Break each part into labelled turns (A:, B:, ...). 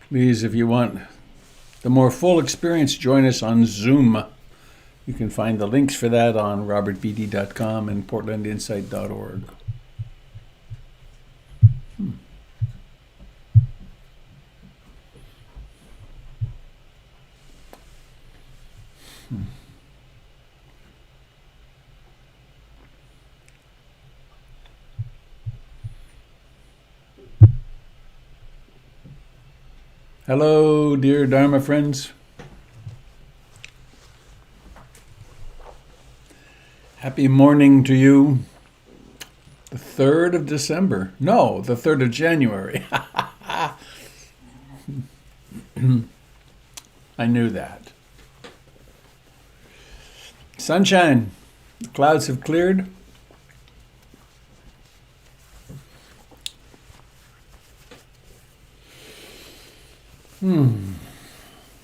A: Please, if you want the more full experience, join us on Zoom. You can find the links for that on robertbeatty.com and portlandinsight.org. Hello, dear Dharma friends. Happy morning to you. The 3rd of December. No, the 3rd of January. I knew that. Sunshine. The clouds have cleared.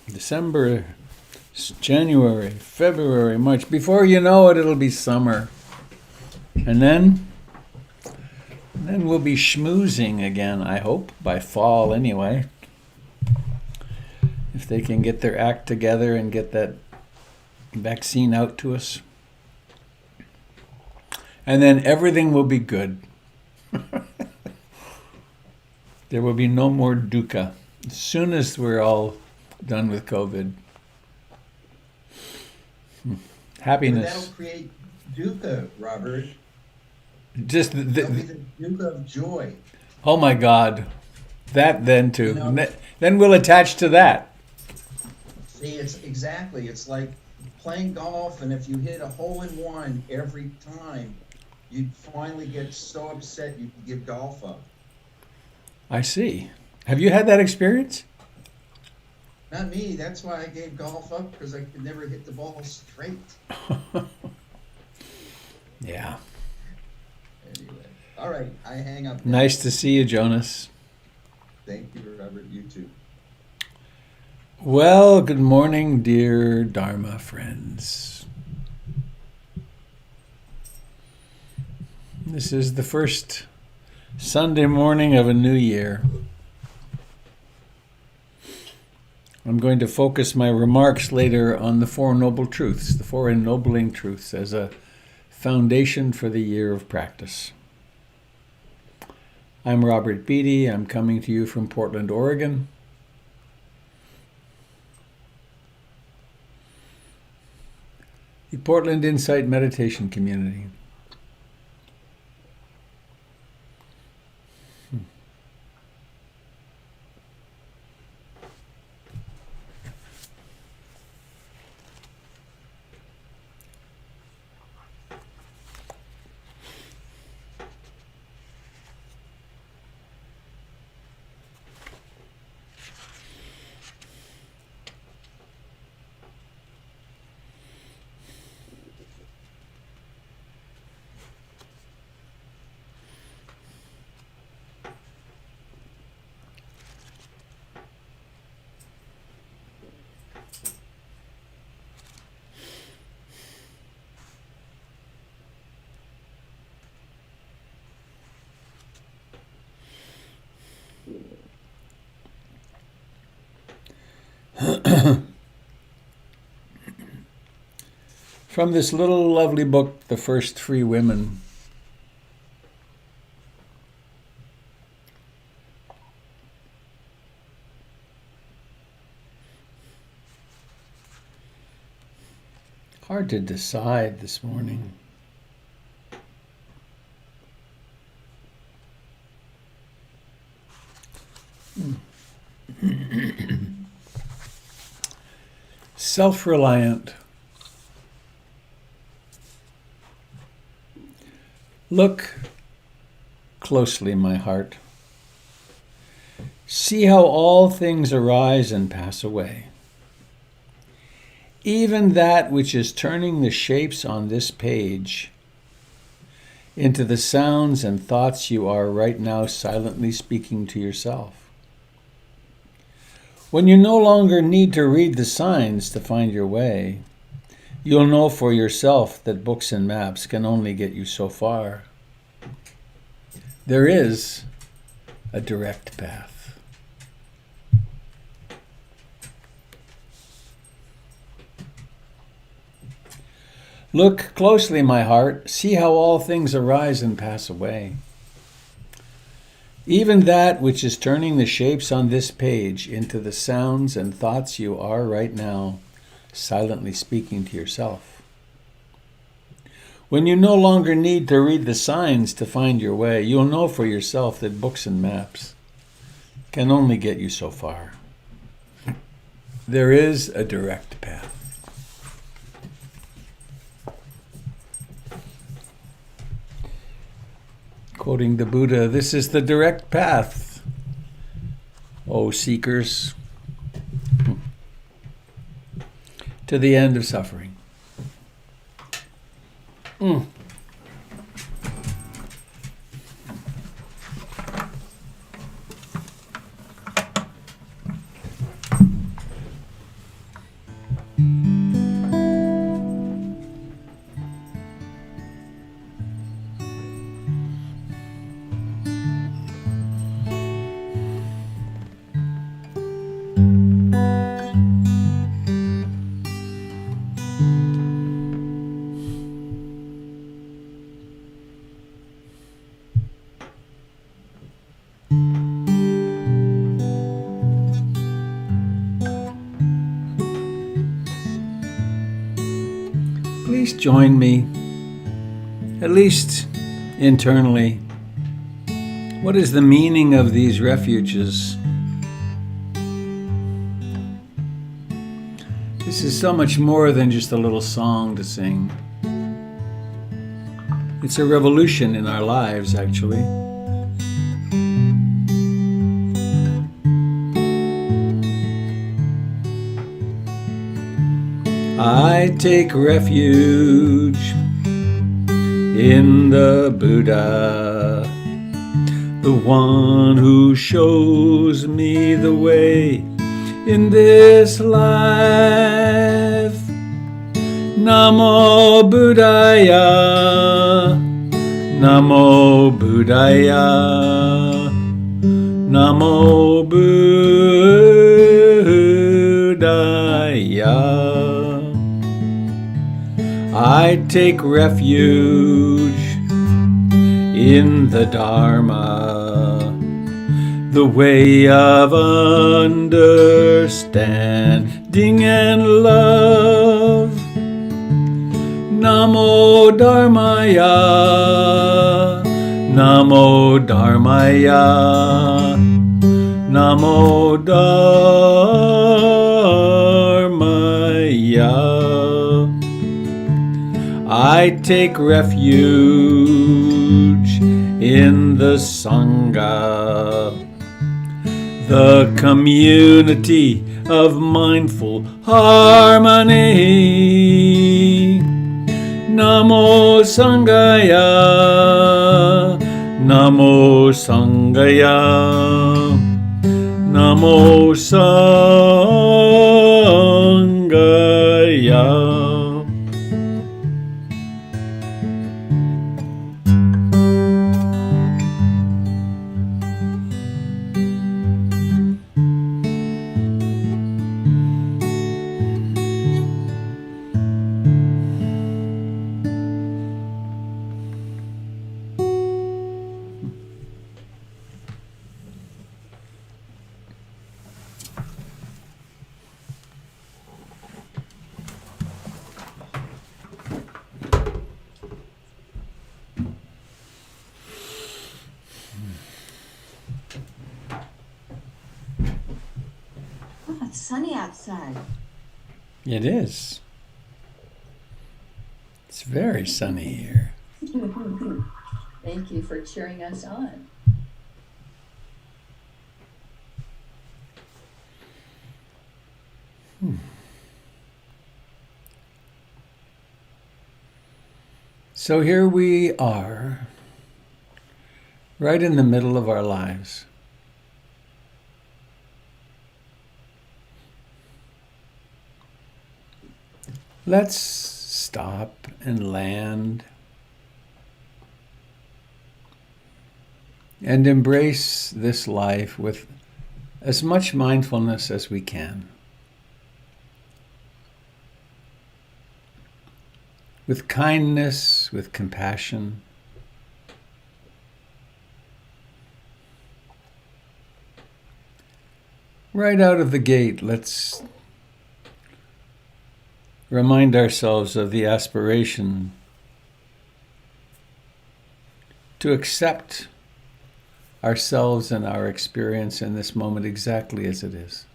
A: December, January, February, March. Before you know it, it'll be summer. And then we'll be schmoozing again, I hope, by fall anyway. If they can get their act together and get that vaccine out to us. And then everything will be good. There will be no more dukkha. As soon as we're all done with COVID. Happiness.
B: That'll create dukkha, Robert.
A: Just
B: That'll be the dukkha of joy.
A: Oh my God. That then too.
B: You know,
A: Then we'll attach to that.
B: see, it's like playing golf, and if you hit a hole-in-one every time, you'd finally get so upset you could give golf up.
A: I see. Have you had that experience?
B: Not me. That's why I gave golf up, because I could never hit the ball straight.
A: Yeah.
B: Anyway, all right, I hang up now.
A: Nice to see you, Jonas.
B: Thank you, Robert. You too.
A: Well, good morning, dear Dharma friends. This is the first Sunday morning of a new year. I'm going to focus my remarks later on the Four Noble Truths, the Four Ennobling Truths, as a foundation for the year of practice. I'm Robert Beatty. I'm coming to you from Portland, Oregon. The Portland Insight Meditation Community. From this little lovely book, The First Free Women. Hard to decide this morning. Self-reliant. Look closely, my heart. See how all things arise and pass away. Even that which is turning the shapes on this page into the sounds and thoughts you are right now silently speaking to yourself. When you no longer need to read the signs to find your way, you'll know for yourself that books and maps can only get you so far. There is a direct path. Look closely, my heart. See how all things arise and pass away. Even that which is turning the shapes on this page into the sounds and thoughts you are right now, silently speaking to yourself. When you no longer need to read the signs to find your way, you'll know for yourself that books and maps can only get you so far. There is a direct path. Quoting the Buddha, this is the direct path, O seekers, to the end of suffering. Please join me, at least internally. What is the meaning of these refuges? This is so much more than just a little song to sing. It's a revolution in our lives, actually. I take refuge in the Buddha, the one who shows me the way in this life. Namo Buddhaya, Namo Buddhaya, Namo Buddhaya. I take refuge in the Dharma, the way of understanding and love. Namo Dharmaya, Namo Dharmaya, Namo Dharmaya. I take refuge in the Sangha, the community of mindful harmony. Namo Sanghaya, Namo Sanghaya, Namo Sanghaya.
C: It's sunny outside.
A: It is. It's very sunny here.
C: Thank you for cheering us on.
A: So here we are, right in the middle of our lives. Let's stop and land and embrace this life with as much mindfulness as we can. with kindness, with compassion. Right out of the gate, let's remind ourselves of the aspiration to accept ourselves and our experience in this moment exactly as it is.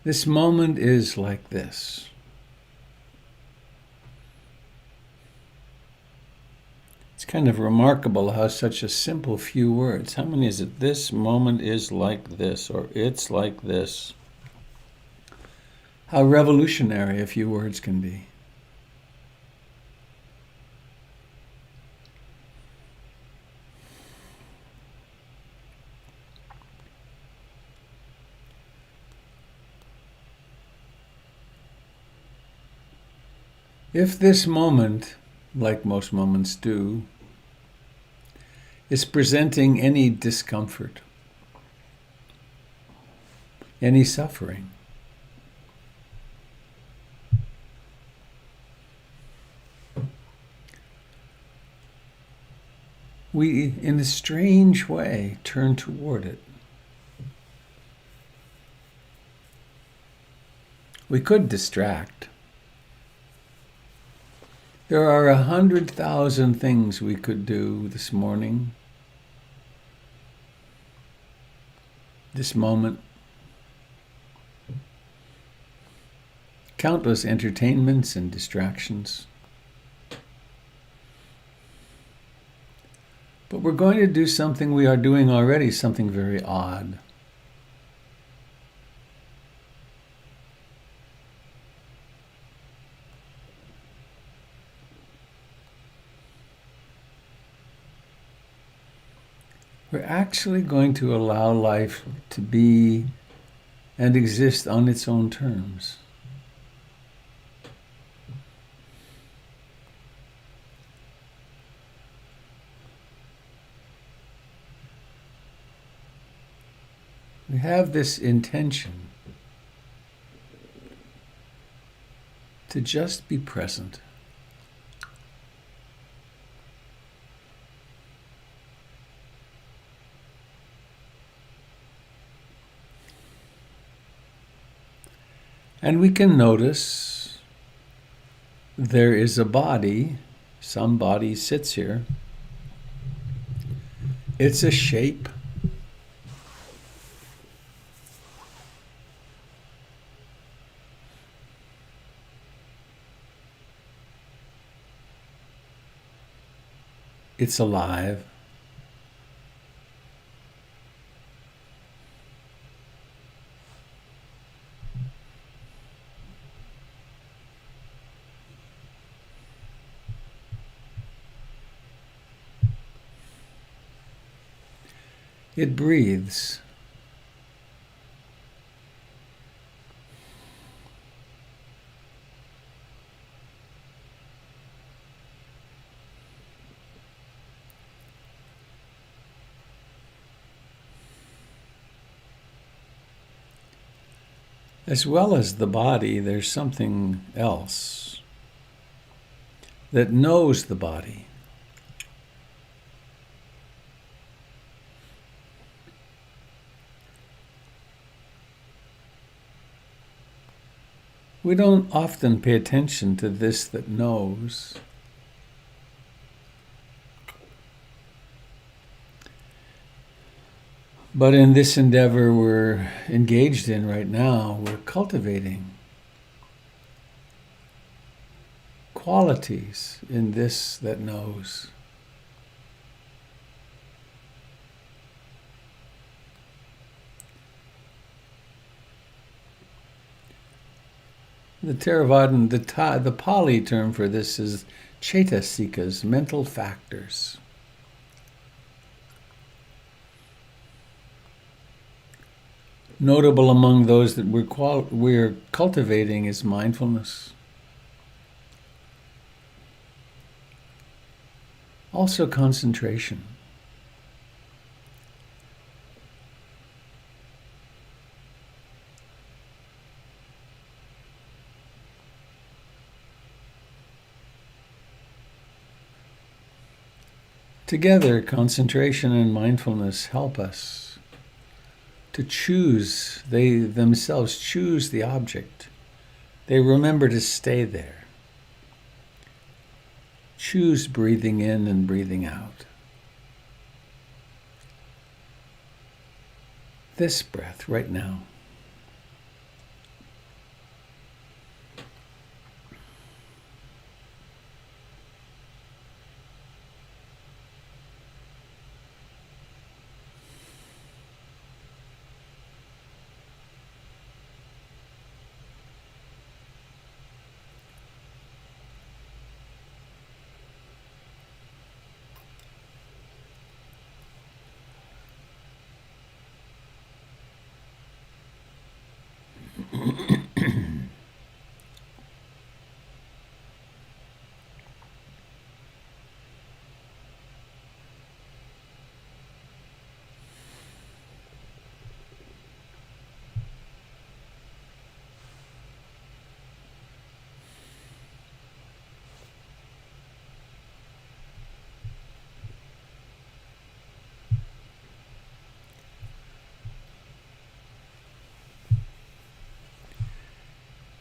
A: This moment is like this. It's kind of remarkable how such a simple few words, how many is it? This moment is like this, or it's like this. How revolutionary a few words can be. If this moment, like most moments do, is presenting any discomfort, any suffering, we, in a strange way, turn toward it. We could distract. There are 100,000 things we could do this morning, this moment. Countless entertainments and distractions. But we're going to do something we are doing already, something very odd. We're actually going to allow life to be and exist on its own terms. We have this intention to just be present. And we can notice there is a body, some body sits here. It's a shape. It's alive. It breathes. As well as the body, there's something else that knows the body. We don't often pay attention to this that knows. But in this endeavor we're engaged in right now, we're cultivating qualities in this that knows. The Theravadan, the Pali term for this is cetasikas, mental factors. Notable among those that we're cultivating is mindfulness, Also concentration. Together, concentration and mindfulness help us to choose. They themselves choose the object. They remember to stay there. Choose breathing in and breathing out. This breath right now.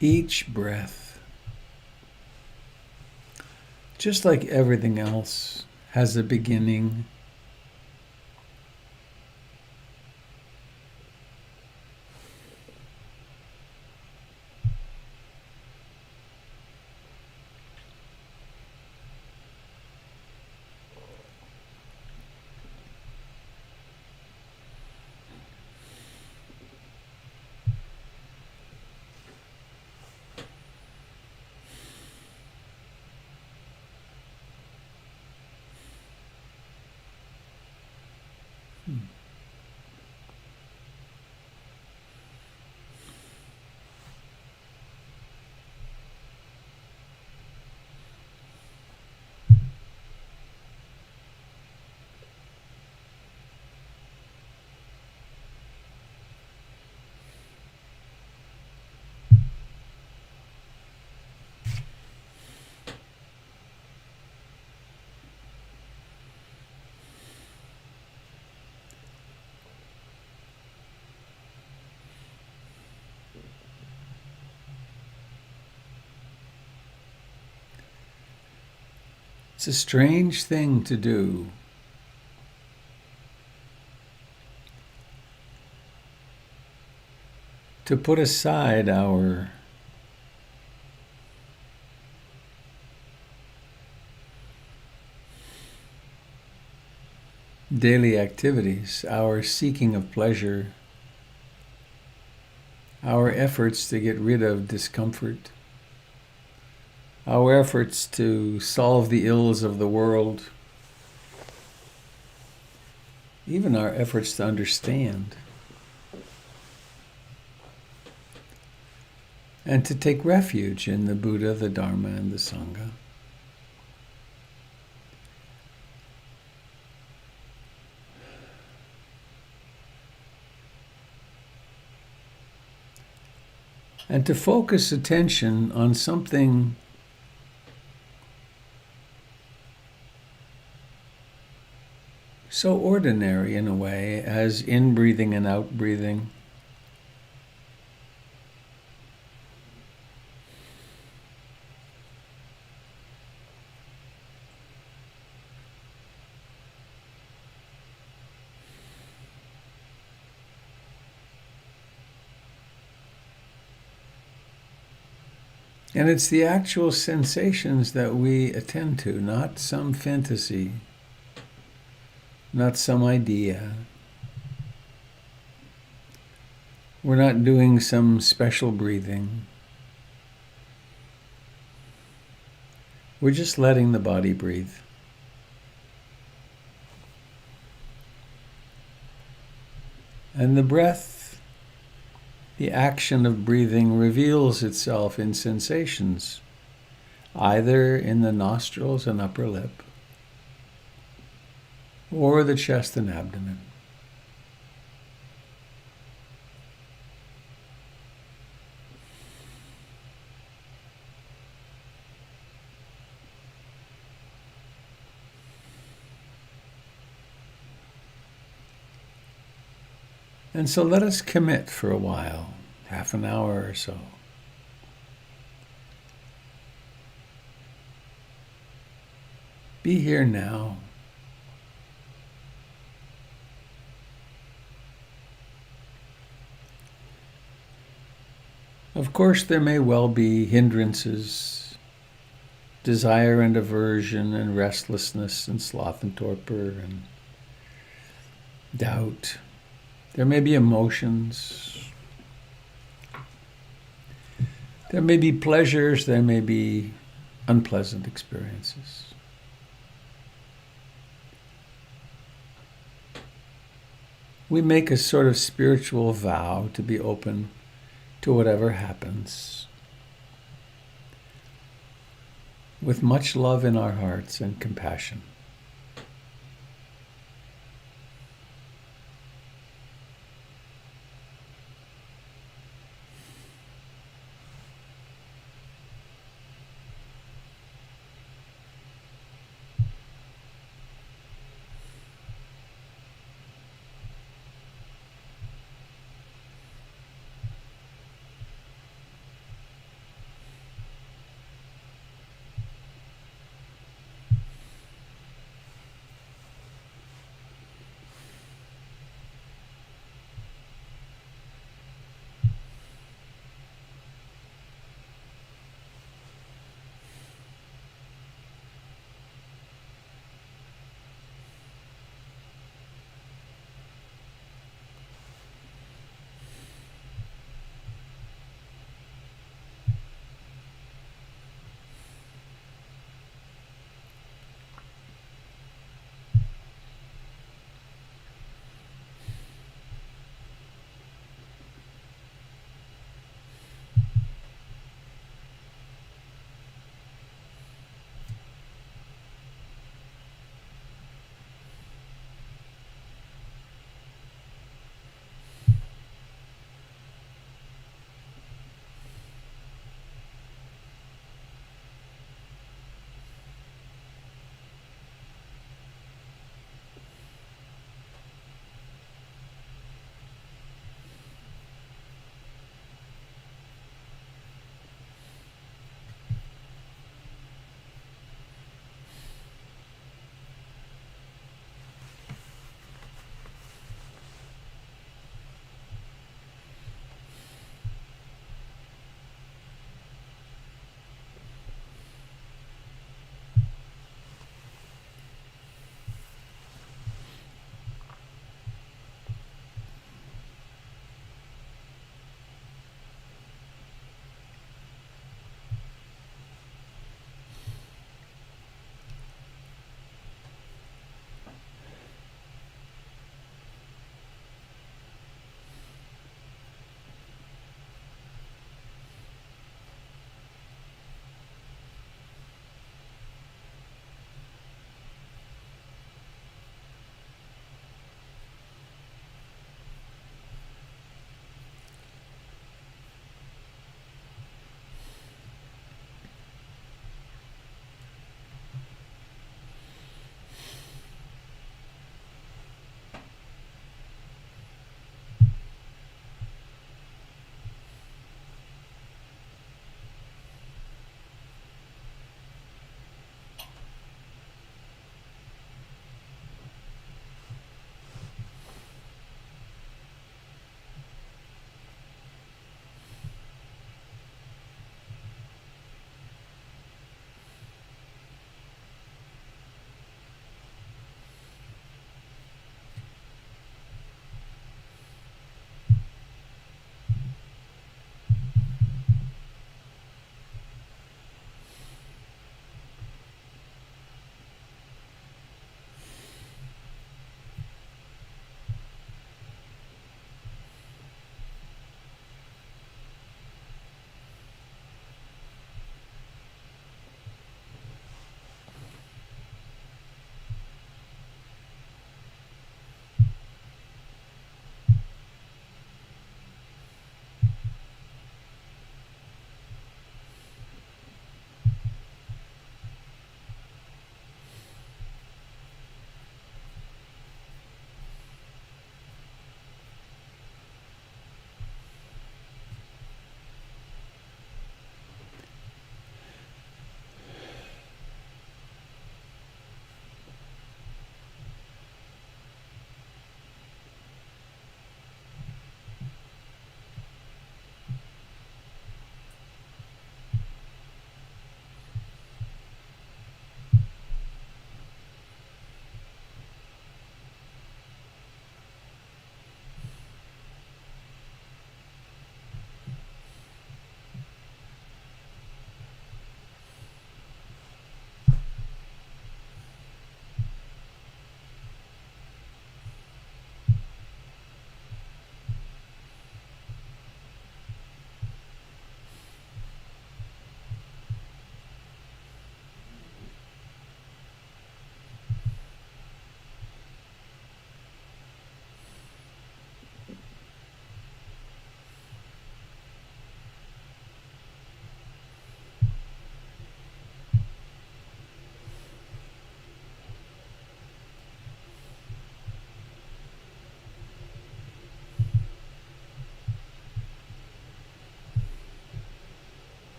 A: Each breath, just like everything else, has a beginning It's a strange thing to do. To put aside our daily activities, our seeking of pleasure, our efforts to get rid of discomfort, our efforts to solve the ills of the world, even our efforts to understand, and to take refuge in the Buddha, the Dharma, and the Sangha. And to focus attention on something so ordinary in a way as in-breathing and out-breathing. And it's the actual sensations that we attend to, not some fantasy, not some idea. We're not doing some special breathing. We're just letting the body breathe. And the breath, the action of breathing, reveals itself in sensations, either in the nostrils and upper lip, or the chest and abdomen. And so let us commit for a while, half an hour or so. Be here now. Of course, there may well be hindrances, desire and aversion and restlessness and sloth and torpor and doubt. There may be emotions. There may be pleasures. There may be unpleasant experiences. We make a sort of spiritual vow to be open to whatever happens, with much love in our hearts and compassion.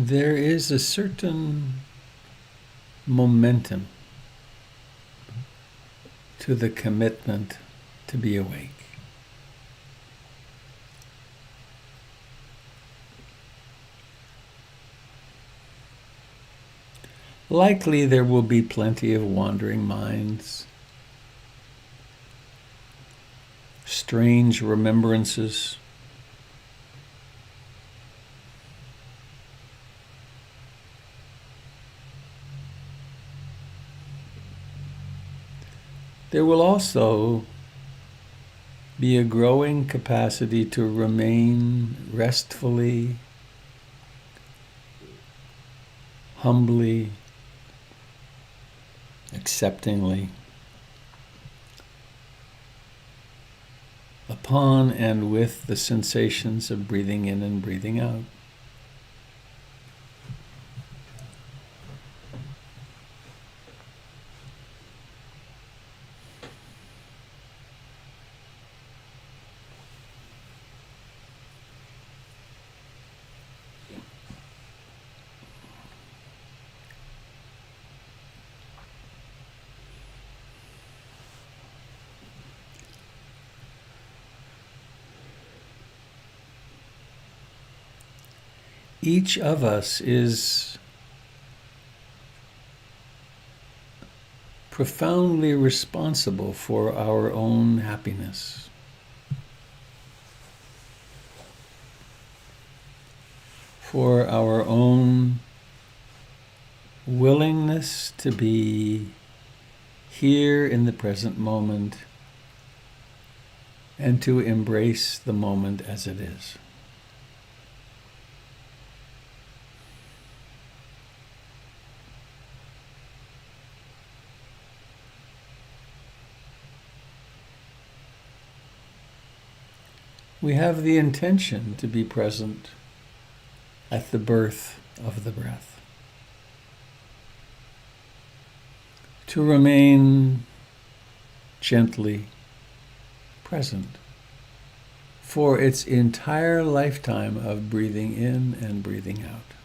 A: there is a certain momentum to the commitment to be awake. Likely there will be plenty of wandering minds, strange remembrances, there will also be a growing capacity to remain restfully, humbly, acceptingly upon and with the sensations of breathing in and breathing out. Each of us is profoundly responsible for our own happiness. For our own willingness to be here in the present moment and to embrace the moment as it is. We have the intention to be present at the birth of the breath, to remain gently present for its entire lifetime of breathing in and breathing out.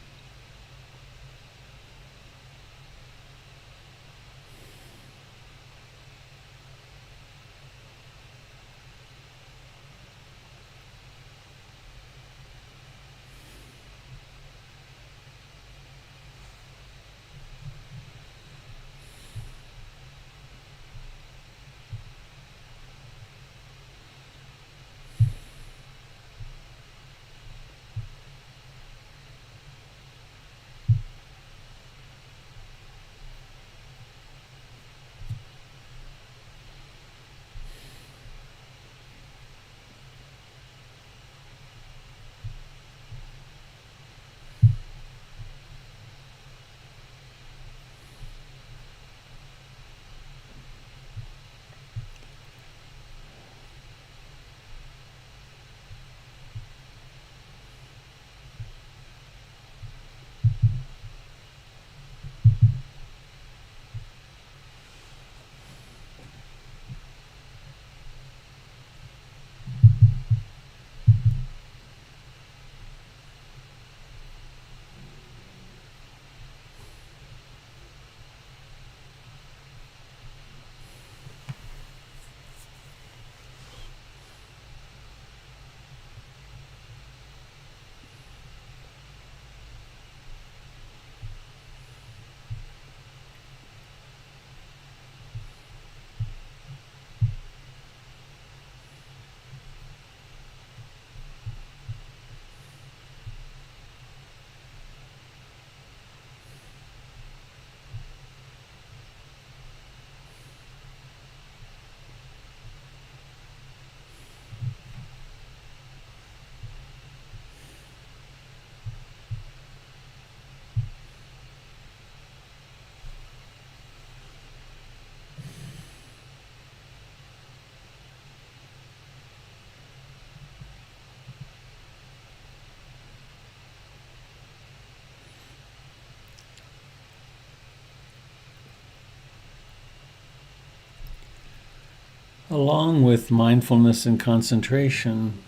A: Along with mindfulness and concentration,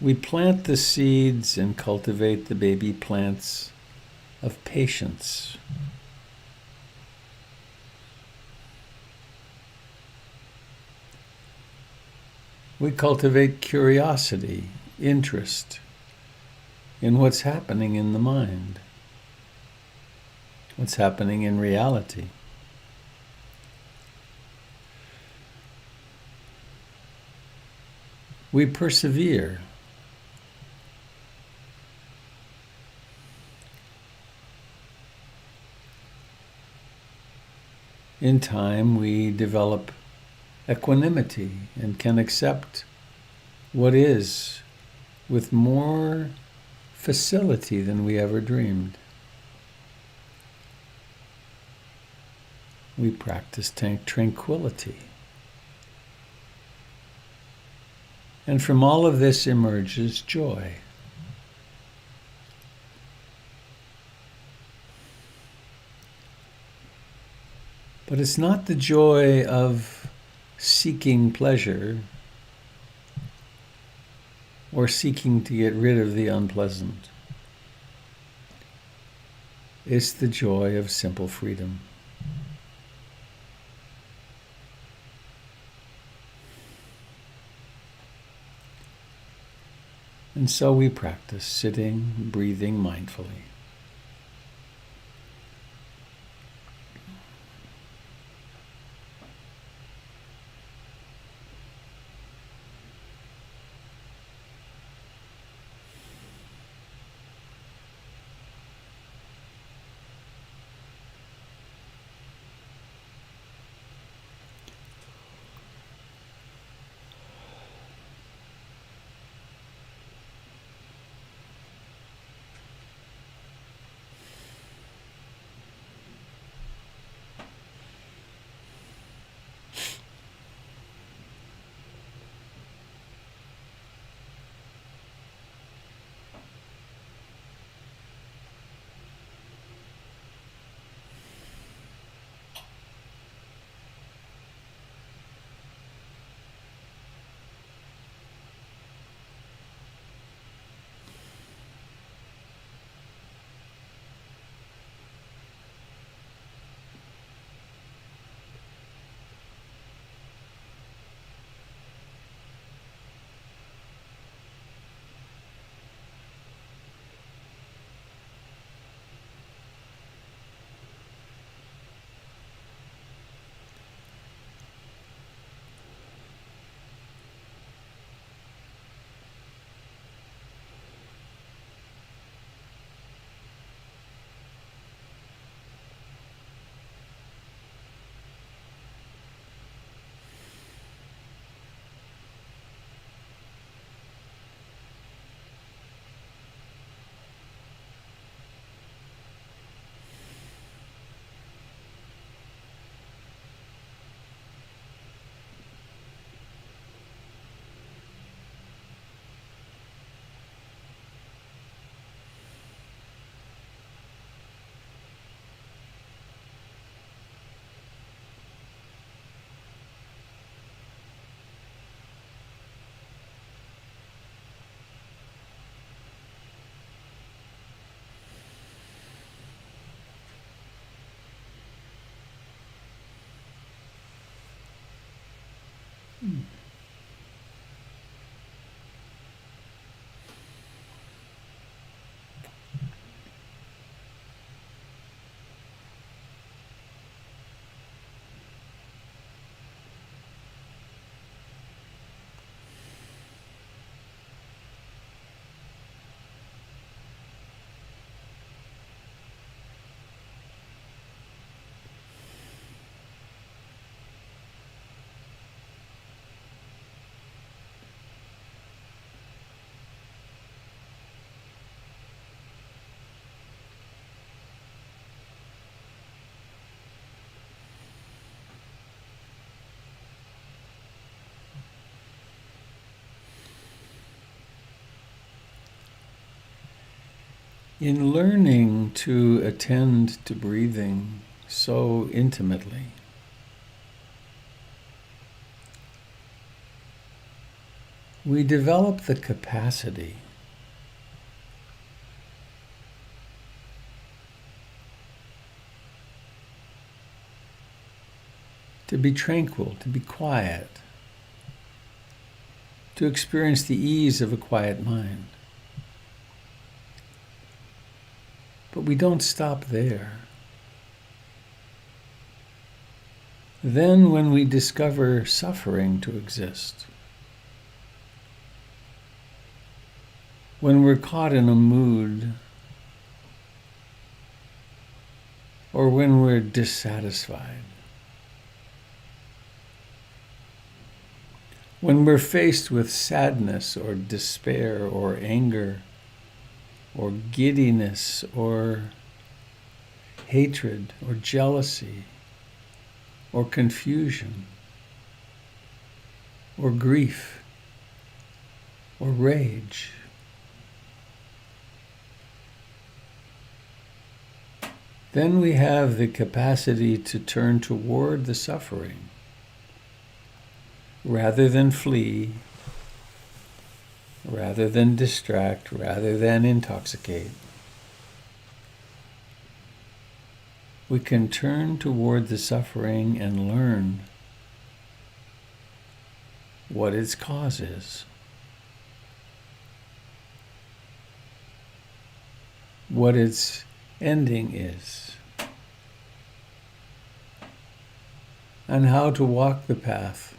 A: We plant the seeds and cultivate the baby plants of patience. We cultivate curiosity, interest in what's happening in the mind, what's happening in reality. We persevere. In time, we develop equanimity and can accept what is with more facility than we ever dreamed. We practice tranquility. And from all of this emerges joy. But it's not the joy of seeking pleasure or seeking to get rid of the unpleasant. It's the joy of simple freedom. And so we practice sitting, breathing mindfully. In learning to attend to breathing so intimately, we develop the capacity to be tranquil, to be quiet, to experience the ease of a quiet mind. But we don't stop there. Then when we discover suffering to exist, when we're caught in a mood, or when we're dissatisfied, when we're faced with sadness or despair or anger or giddiness or hatred or jealousy or confusion or grief or rage, then we have the capacity to turn toward the suffering rather than flee, rather than distract, rather than intoxicate. We can turn toward the suffering and learn what its cause is, what its ending is, and how to walk the path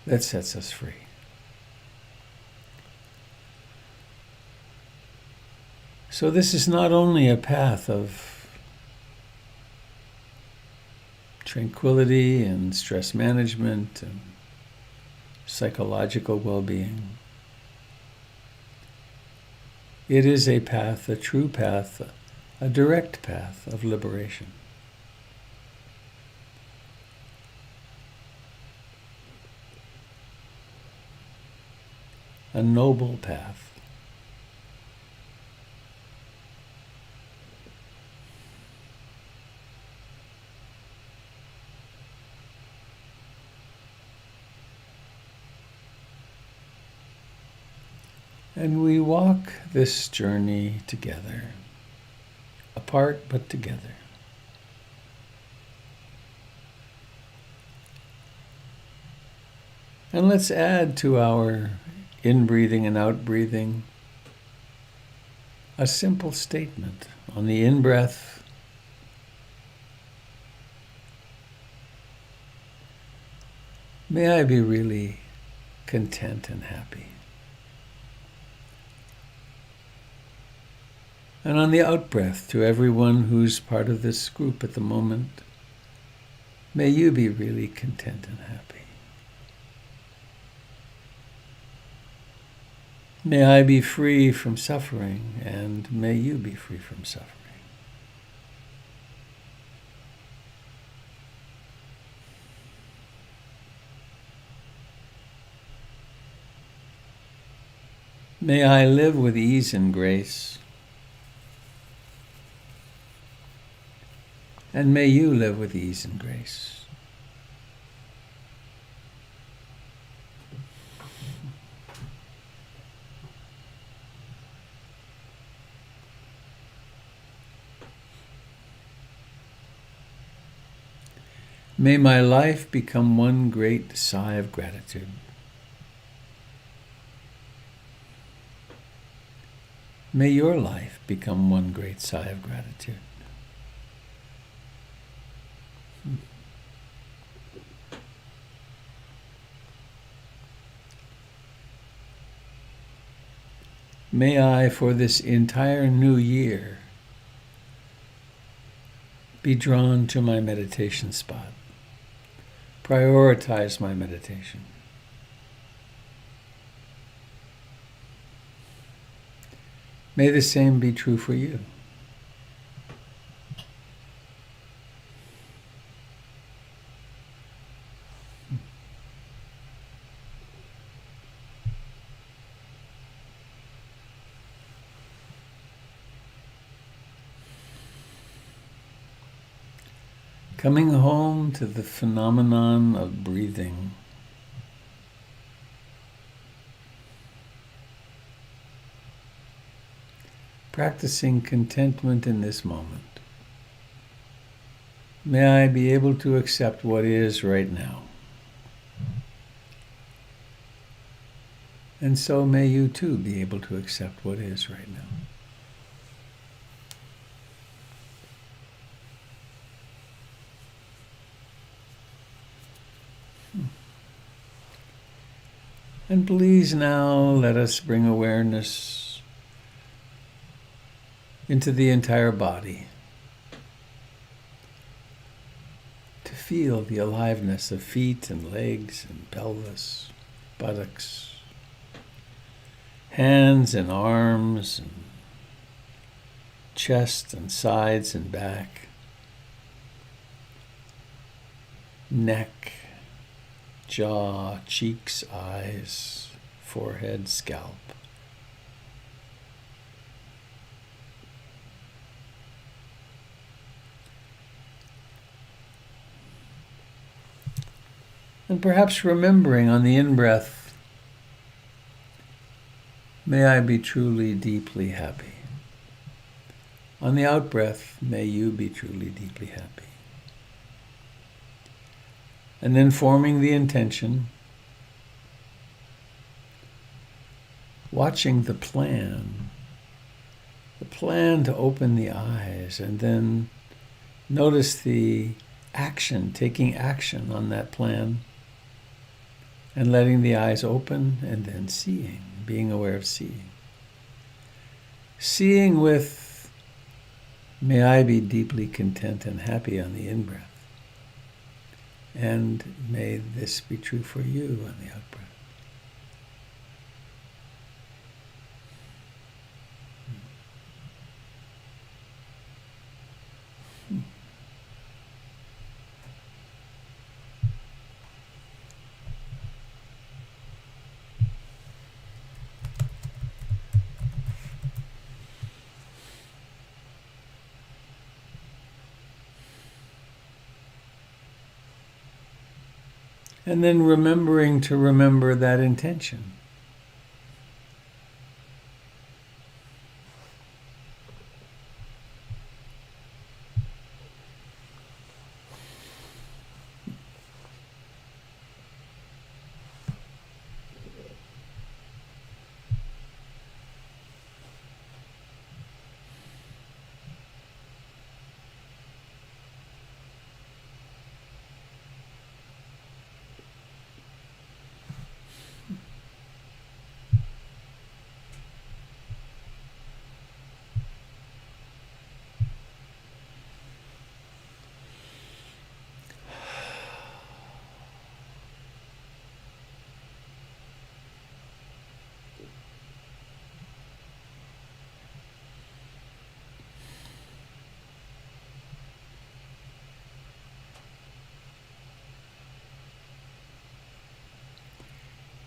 A: that sets us free. So this is not only a path of tranquility and stress management and psychological well-being. It is a path, a true path, a direct path of liberation. A noble path. And we walk this journey together, apart but together. And let's add to our in-breathing and out-breathing a simple statement on the in-breath. May I be really content and happy. And on the out-breath, to everyone who's part of this group at the moment, may you be really content and happy. May I be free from suffering, and may you be free from suffering. May I live with ease and grace, and may you live with ease and grace. May my life become one great sigh of gratitude. May your life become one great sigh of gratitude. May I, for this entire new year, be drawn to my meditation spot. Prioritize my meditation. May the same be true for you. Coming home to the phenomenon of breathing practicing contentment in this moment. May I be able to accept what is right now. And so may you too be able to accept what is right now. And please now let us bring awareness into the entire body to feel the aliveness of feet and legs and pelvis, buttocks, hands and arms, and chest and sides and back, neck, jaw, cheeks, eyes, forehead, scalp. And perhaps remembering on the in-breath, may I be truly, deeply happy. On the out-breath, may you be truly, deeply happy. And then forming the intention, watching the plan to open the eyes, and then notice the action, taking action on that plan, and letting the eyes open, and then seeing, being aware of seeing. Seeing with, may I be deeply content and happy on the in-breath. And may this be true for you on the out-breath. And then remembering to remember that intention.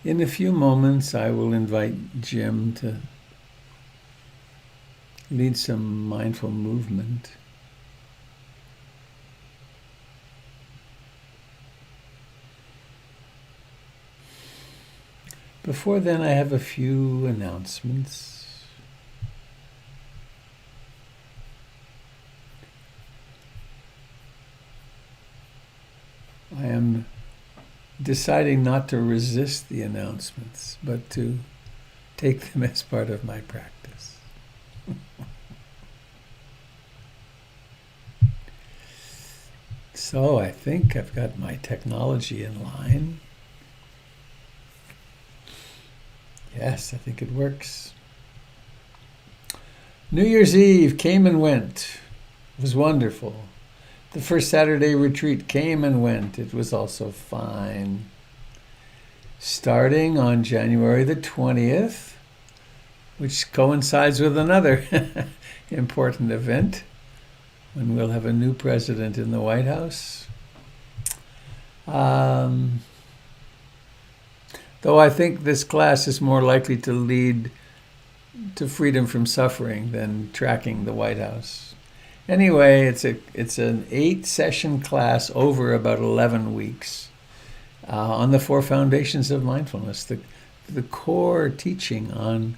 A: In a few moments, I will invite Jim to lead some mindful movement. Before then, I have a few announcements. I am deciding not to resist the announcements, but to take them as part of my practice. So I think I've got my technology in line. Yes, I think it works. New Year's Eve came and went. It was wonderful. The first Saturday retreat came and went. It was also fine. Starting on January the 20th, which coincides with another important event, when we'll have a new president in the White House. Though I think this class is more likely to lead to freedom from suffering than tracking the White House. Anyway, it's an 8-session class over about 11 weeks on the 4 foundations of mindfulness, the core teaching on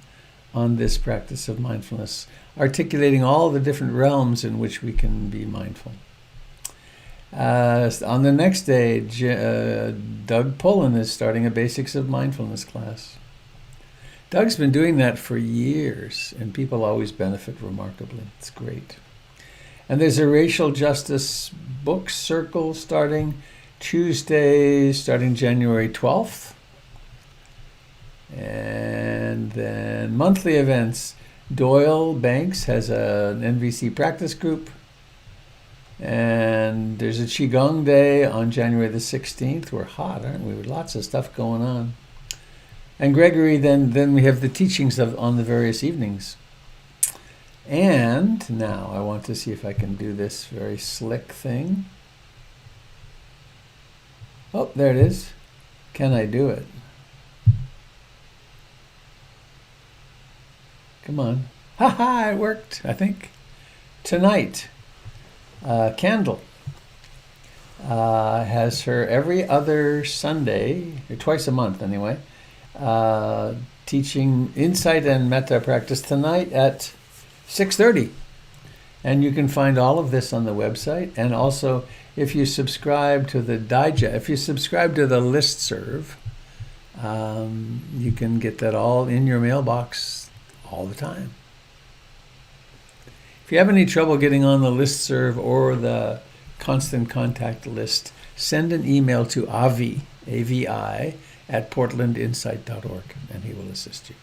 A: on this practice of mindfulness, articulating all the different realms in which we can be mindful. On the next day, Doug Pullen is starting a Basics of Mindfulness class. Doug's been doing that for years, and people always benefit remarkably. It's great. And there's a racial justice book circle starting Tuesday, starting January 12th. And then monthly events. Doyle Banks has an NVC practice group. And there's a Qigong day on January the 16th. We're hot, aren't we? With lots of stuff going on. And Gregory, then we have the teachings on the various evenings. And now I want to see if I can do this very slick thing. Oh, there it is. Can I do it? Come on. Ha ha, it worked, I think. Tonight, Candle has her every other Sunday, or twice a month anyway, teaching insight and metta practice tonight at 6:30. And you can find all of this on the website. And also, if you subscribe to the digest, if you subscribe to the listserv, you can get that all in your mailbox all the time. If you have any trouble getting on the listserv or the constant contact list, send an email to Avi, A-V-I, at portlandinsight.org, and he will assist you.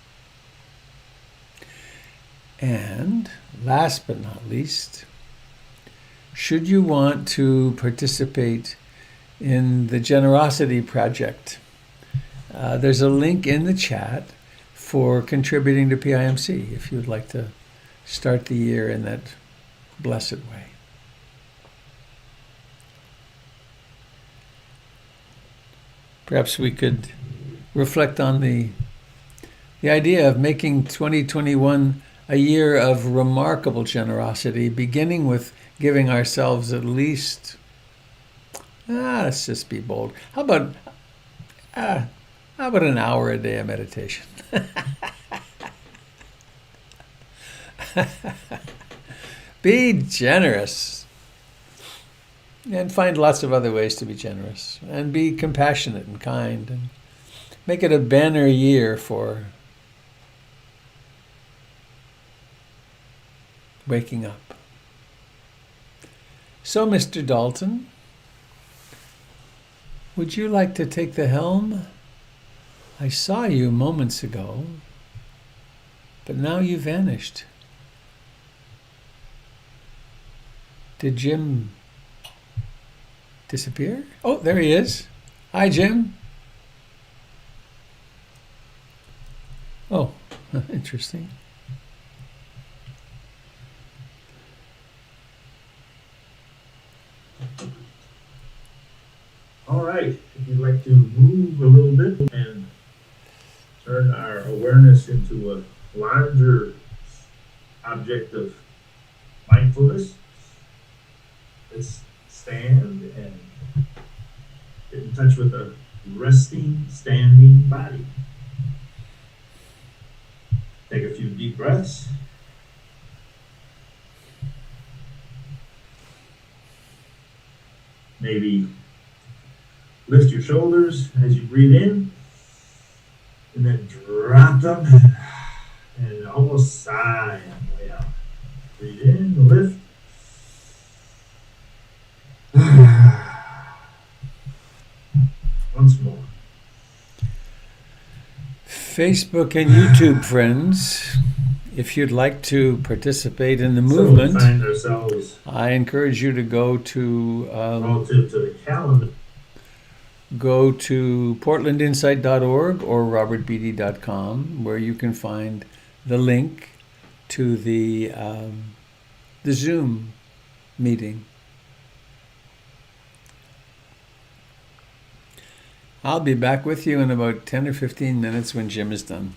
A: And last but not least, should you want to participate in the Generosity Project, there's a link in the chat for contributing to PIMC if you'd like to start the year in that blessed way. Perhaps we could reflect on the idea of making 2021 a year of remarkable generosity, beginning with giving ourselves at least, let's just be bold. How about an hour a day of meditation? Be generous. And find lots of other ways to be generous. And be compassionate and kind. And make it a banner year for waking up. So, Mr. Dalton, would you like to take the helm? I saw you moments ago, but now you vanished. Did Jim disappear? Oh, there he is. Hi, Jim. Oh, interesting.
D: All right, if you'd like to move a little bit and turn our awareness into a larger object of mindfulness, let's stand and get in touch with a resting, standing body. Take a few deep breaths. Maybe lift your shoulders as you breathe in, and then drop them, and almost sigh on the way out. Breathe in, lift. Once more.
A: Facebook and YouTube friends, if you'd like to participate in the movement,
D: So we find ourselves
A: I encourage you to go to
D: relative to the calendar.
A: go to portlandinsight.org or robertbeatty.com, where you can find the link to the Zoom meeting. I'll be back with you in about 10 or 15 minutes when Jim is done.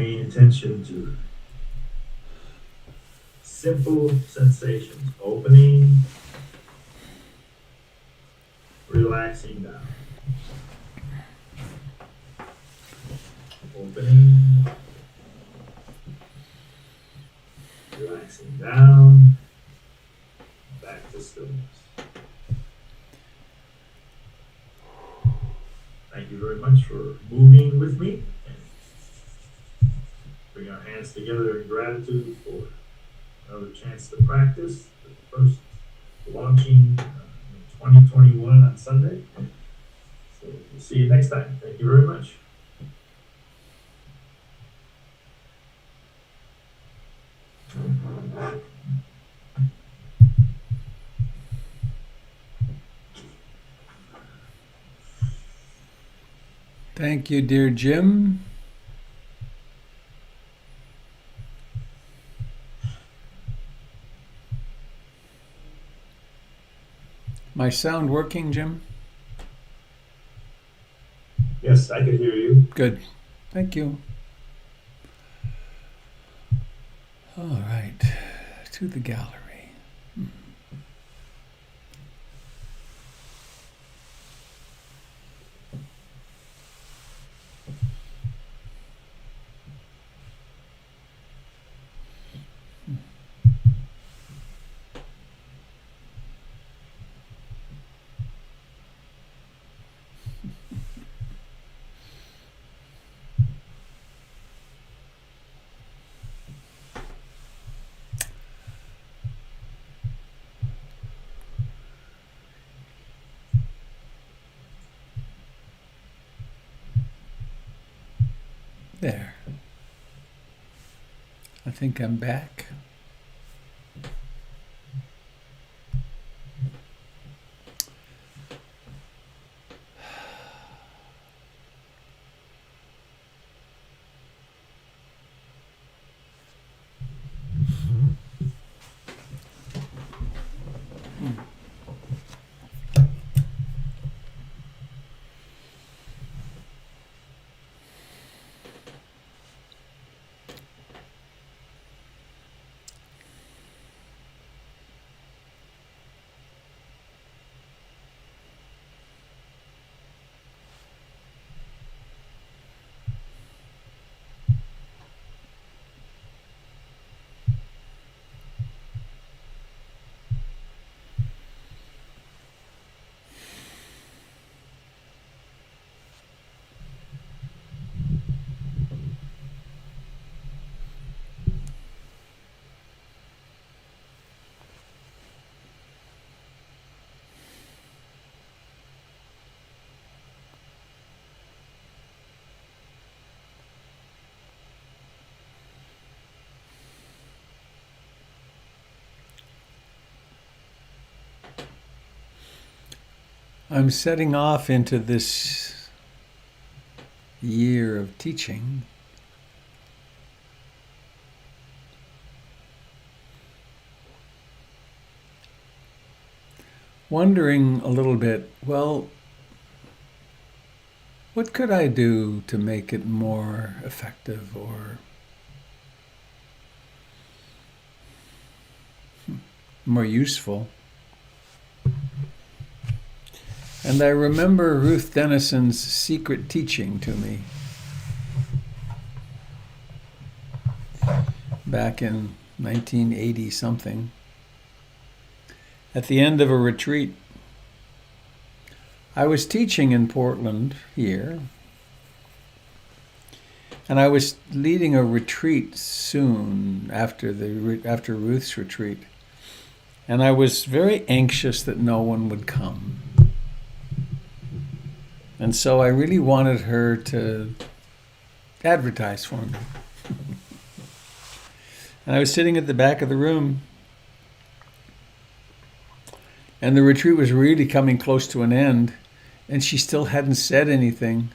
D: paying attention to simple sensations, opening, relaxing down. Opening, relaxing down, back to stillness. Thank you very much for moving with me and bring our hands together in gratitude for another chance to practice. The first launching in 2021 on Sunday. So we'll see you next time. Thank you very much.
A: Thank you, dear Jim. My sound working, Jim?
D: Yes, I can hear you.
A: Good. Thank you. All right. To the gallery. There. I think I'm back. I'm setting off into this year of teaching. Wondering a little bit, well, what could I do to make it more effective or more useful? And I remember Ruth Dennison's secret teaching to me back in 1980 something at the end of a retreat. I was teaching in Portland here, and I was leading a retreat soon after Ruth's retreat, and I was very anxious that no one would come. And so I really wanted her to advertise for me. And I was sitting at the back of the room, and the retreat was really coming close to an end, and she still hadn't said anything.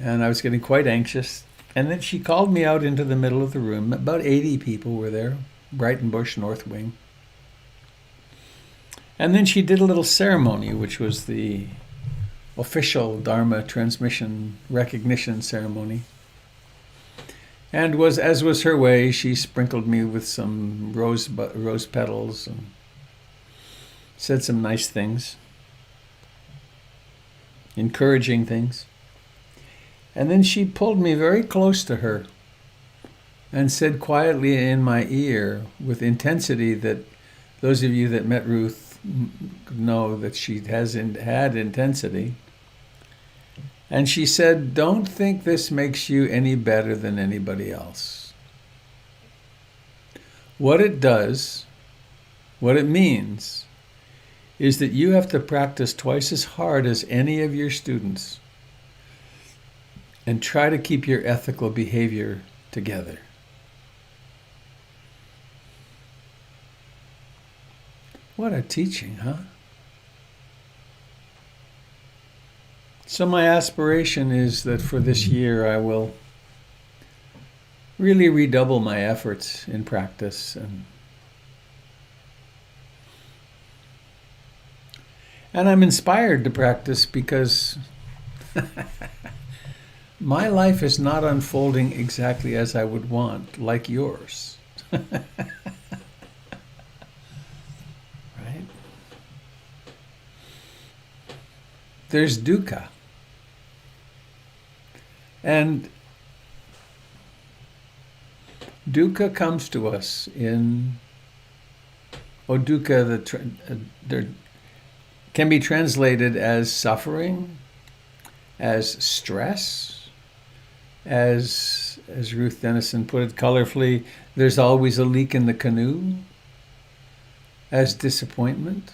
A: And I was getting quite anxious. And then she called me out into the middle of the room. About 80 people were there, Brighton Bush, North Wing. And then she did a little ceremony, which was the official Dharma transmission recognition ceremony. And as was her way, she sprinkled me with some rose petals and said some nice things, encouraging things. And then she pulled me very close to her and said quietly in my ear, with intensity that those of you that met Ruth know that she had intensity. And she said, "Don't think this makes you any better than anybody else. What it does, what it means, is that you have to practice twice as hard as any of your students and try to keep your ethical behavior together." What a teaching, huh? So my aspiration is that for this year I will really redouble my efforts in practice, and I'm inspired to practice because my life is not unfolding exactly as I would want, like yours. Right? There's dukkha. And dukkha comes to us dukkha can be translated as suffering, as stress, as Ruth Denison put it colorfully, there's always a leak in the canoe, as disappointment.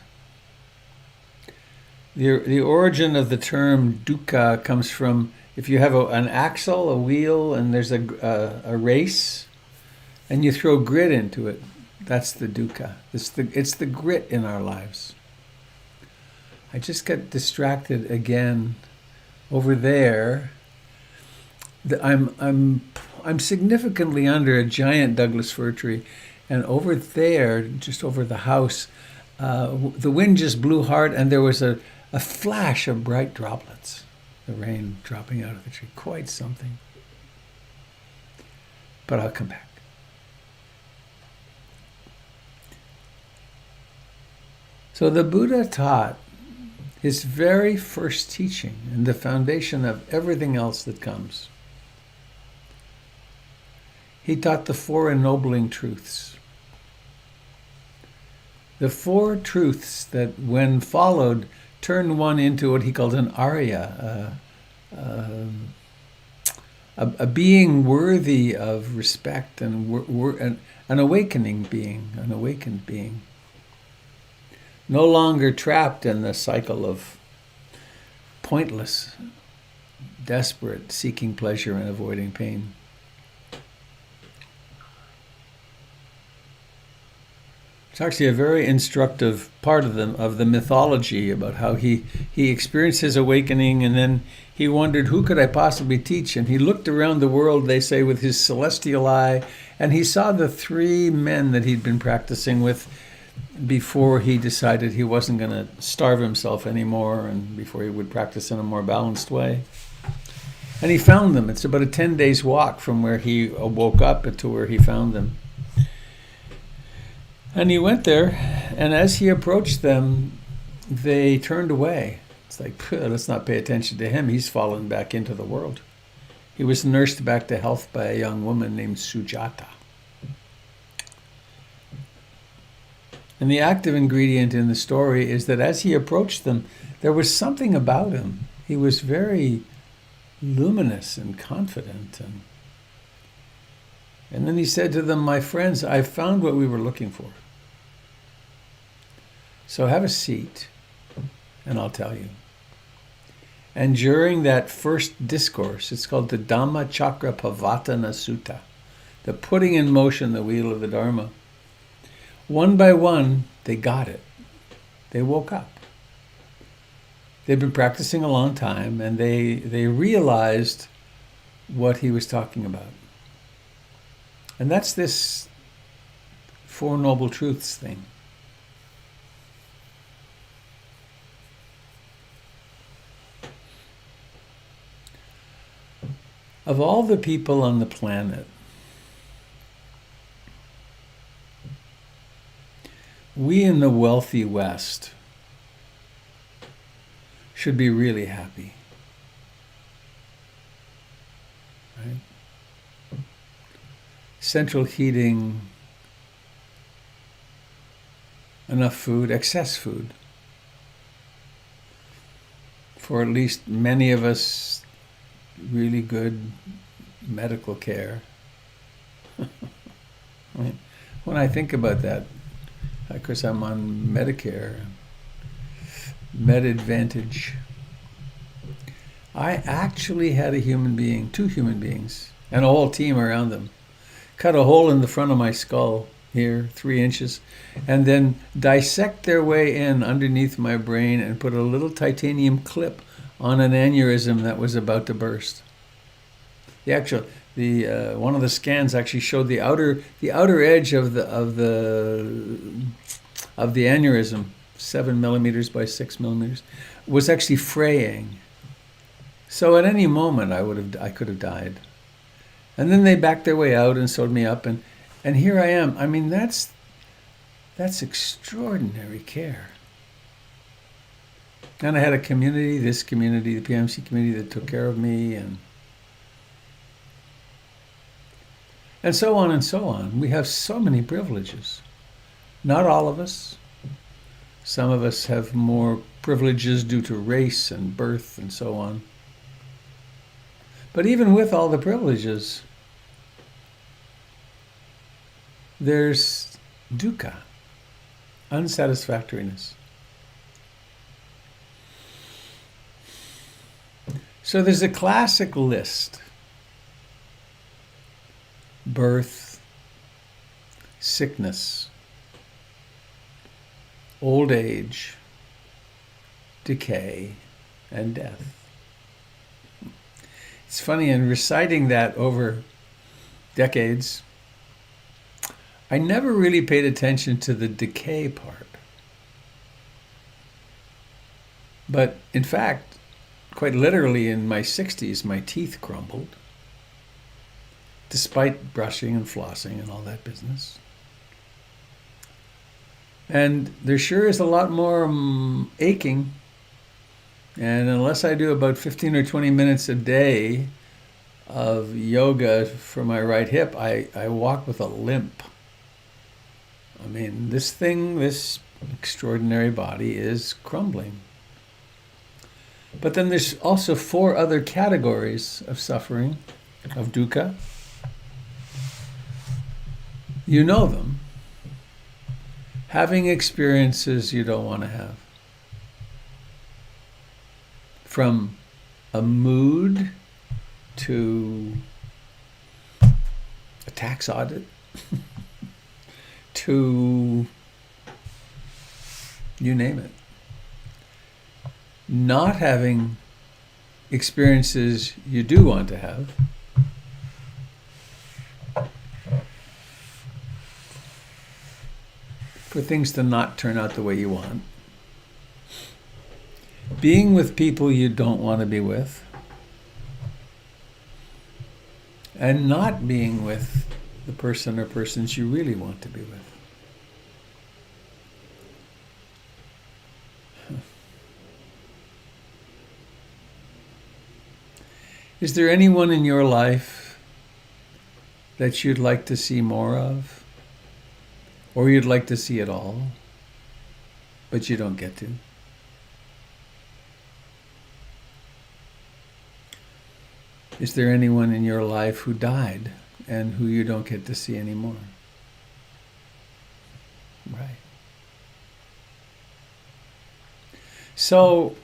A: The origin of the term dukkha comes from, if you have an axle, a wheel, and there's a race, and you throw grit into it, that's the dukkha. It's the grit in our lives. I just got distracted again over there. I'm significantly under a giant Douglas fir tree, and over there, just over the house, the wind just blew hard, and there was a flash of bright droplets. The rain dropping out of the tree, quite something. But I'll come back. So the Buddha taught his very first teaching and the foundation of everything else that comes. He taught the 4 ennobling truths. The 4 truths that, when followed, turn one into what he called an Arya, a being worthy of respect, and an awakened being. No longer trapped in the cycle of pointless, desperate seeking pleasure and avoiding pain. It's actually a very instructive part of the mythology about how he experienced his awakening, and then he wondered, who could I possibly teach? And he looked around the world, they say, with his celestial eye, and he saw the 3 men that he'd been practicing with before he decided he wasn't going to starve himself anymore, and before he would practice in a more balanced way. And he found them. It's about a 10 days walk from where he woke up to where he found them. And he went there, and as he approached them, they turned away. It's like, let's not pay attention to him. He's fallen back into the world. He was nursed back to health by a young woman named Sujata. And the active ingredient in the story is that as he approached them, there was something about him. He was very luminous and confident. And then he said to them, "My friends, I found what we were looking for. So have a seat, and I'll tell you." And during that first discourse, it's called the Dhamma Chakra Pavatana Sutta, the putting in motion the wheel of the Dharma, one by one, they got it. They woke up. They've been practicing a long time, and they realized what he was talking about. And that's this 4 Noble Truths thing. Of all the people on the planet, we in the wealthy West should be really happy. Right? Central heating, enough food, excess food. For at least many of us, really good medical care. Right? When I think about that, of course I'm on Medicare, Med Advantage. I actually had two human beings, and a whole team around them, cut a hole in the front of my skull here, 3 inches, and then dissect their way in underneath my brain and put a little titanium clip on an aneurysm that was about to burst. One of the scans actually showed the outer edge of the aneurysm, 7 millimeters by 6 millimeters, was actually fraying. So at any moment I could have died. And then they backed their way out and sewed me up, and here I am. I mean, that's extraordinary care. And I had a community, the PMC community, that took care of me, and so on and so on. We have so many privileges. Not all of us. Some of us have more privileges due to race and birth and so on. But even with all the privileges, there's dukkha, unsatisfactoriness. So there's a classic list: birth, sickness, old age, decay, and death. It's funny, in reciting that over decades, I never really paid attention to the decay part. But in fact, quite literally in my 60s, my teeth crumbled, despite brushing and flossing and all that business. And there sure is a lot more aching. And unless I do about 15 or 20 minutes a day of yoga for my right hip, I walk with a limp. I mean, this extraordinary body is crumbling. But then there's also 4 other categories of suffering, of dukkha. You know them. Having experiences you don't want to have. From a mood to a tax audit to you name it. Not having experiences you do want to have. For things to not turn out the way you want. Being with people you don't want to be with. And not being with the person or persons you really want to be with. Is there anyone in your life that you'd like to see more of? Or you'd like to see it all, but you don't get to? Is there anyone in your life who died and who you don't get to see anymore? Right. So,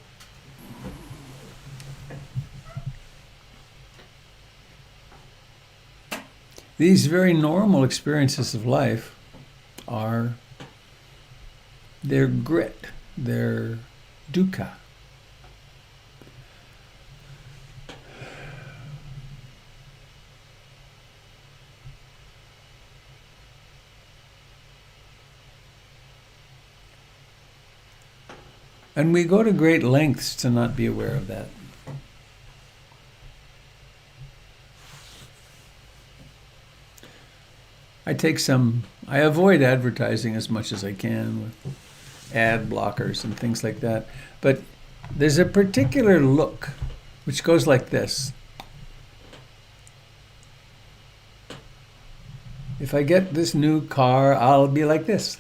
A: these very normal experiences of life are their grit, their dukkha. And we go to great lengths to not be aware of that. I avoid advertising as much as I can with ad blockers and things like that. But there's a particular look which goes like this. If I get this new car, I'll be like this.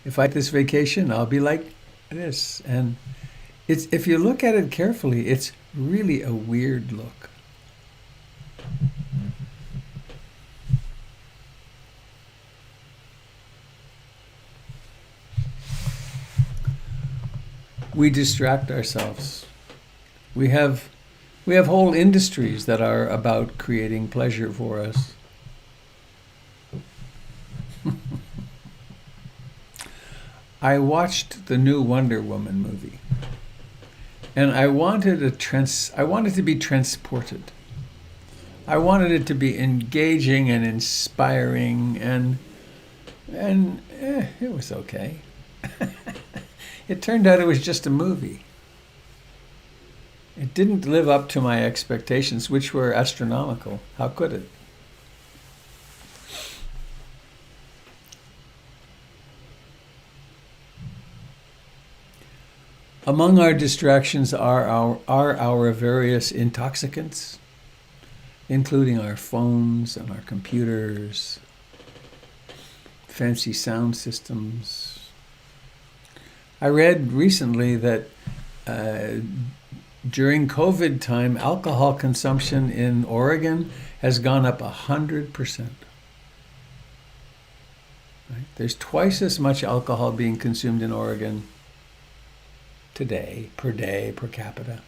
A: If I get this vacation, I'll be like this. And if you look at it carefully, it's really a weird look. We distract ourselves. We have whole industries that are about creating pleasure for us. I watched the new Wonder Woman movie, and I wanted to be transported. I wanted it to be engaging and inspiring, and it was okay. It turned out it was just a movie. It didn't live up to my expectations, which were astronomical. How could it? Among our distractions are our various intoxicants, including our phones and our computers, fancy sound systems. I read recently that during COVID time, alcohol consumption in Oregon has gone up 100%. Right? There's twice as much alcohol being consumed in Oregon today, per capita,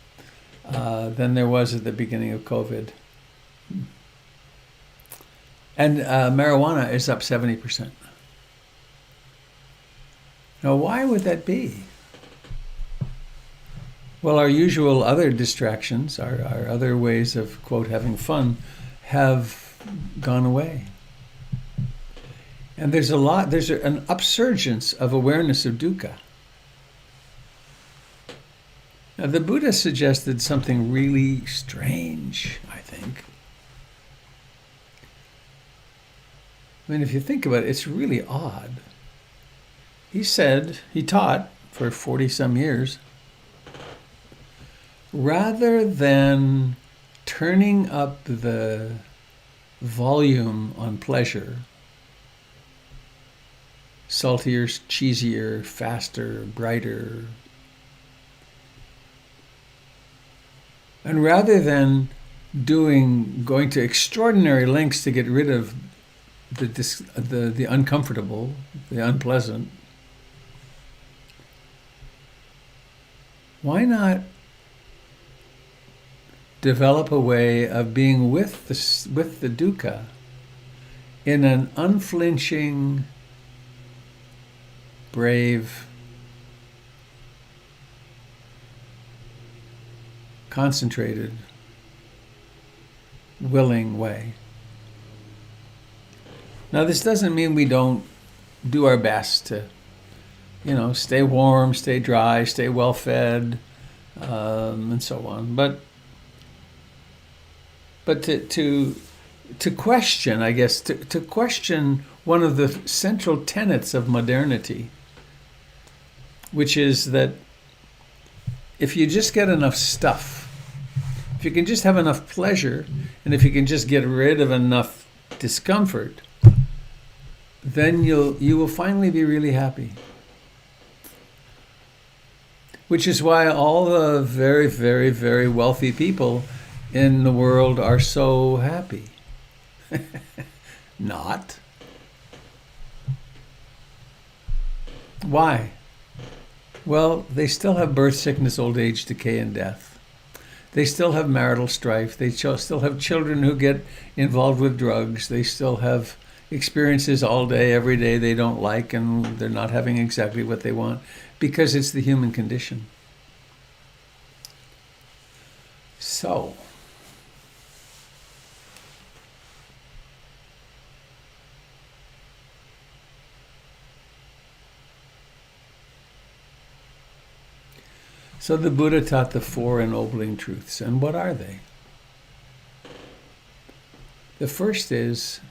A: than there was at the beginning of COVID. And marijuana is up 70%. Now, why would that be? Well, our usual other distractions, our other ways of, quote, having fun, have gone away. And there's an upsurgence of awareness of dukkha. Now, the Buddha suggested something really strange, I think. I mean, if you think about it, it's really odd. He taught for 40-some years, rather than turning up the volume on pleasure, saltier, cheesier, faster, brighter, and rather than going to extraordinary lengths to get rid of the uncomfortable, the unpleasant, why not develop a way of being with the dukkha in an unflinching, brave, concentrated, willing way? Now, this doesn't mean we don't do our best to, stay warm, stay dry, stay well fed, and so on. But to question, I guess, to question one of the central tenets of modernity, which is that if you just get enough stuff, if you can just have enough pleasure, and if you can just get rid of enough discomfort, then you will finally be really happy. Which is why all the very, very, very wealthy people in the world are so happy. Not. Why? Well, they still have birth, sickness, old age, decay, and death. They still have marital strife. They still have children who get involved with drugs. They still have experiences all day, every day they don't like, and they're not having exactly what they want, because it's the human condition. So, the Buddha taught the four ennobling truths. And what are they? The first is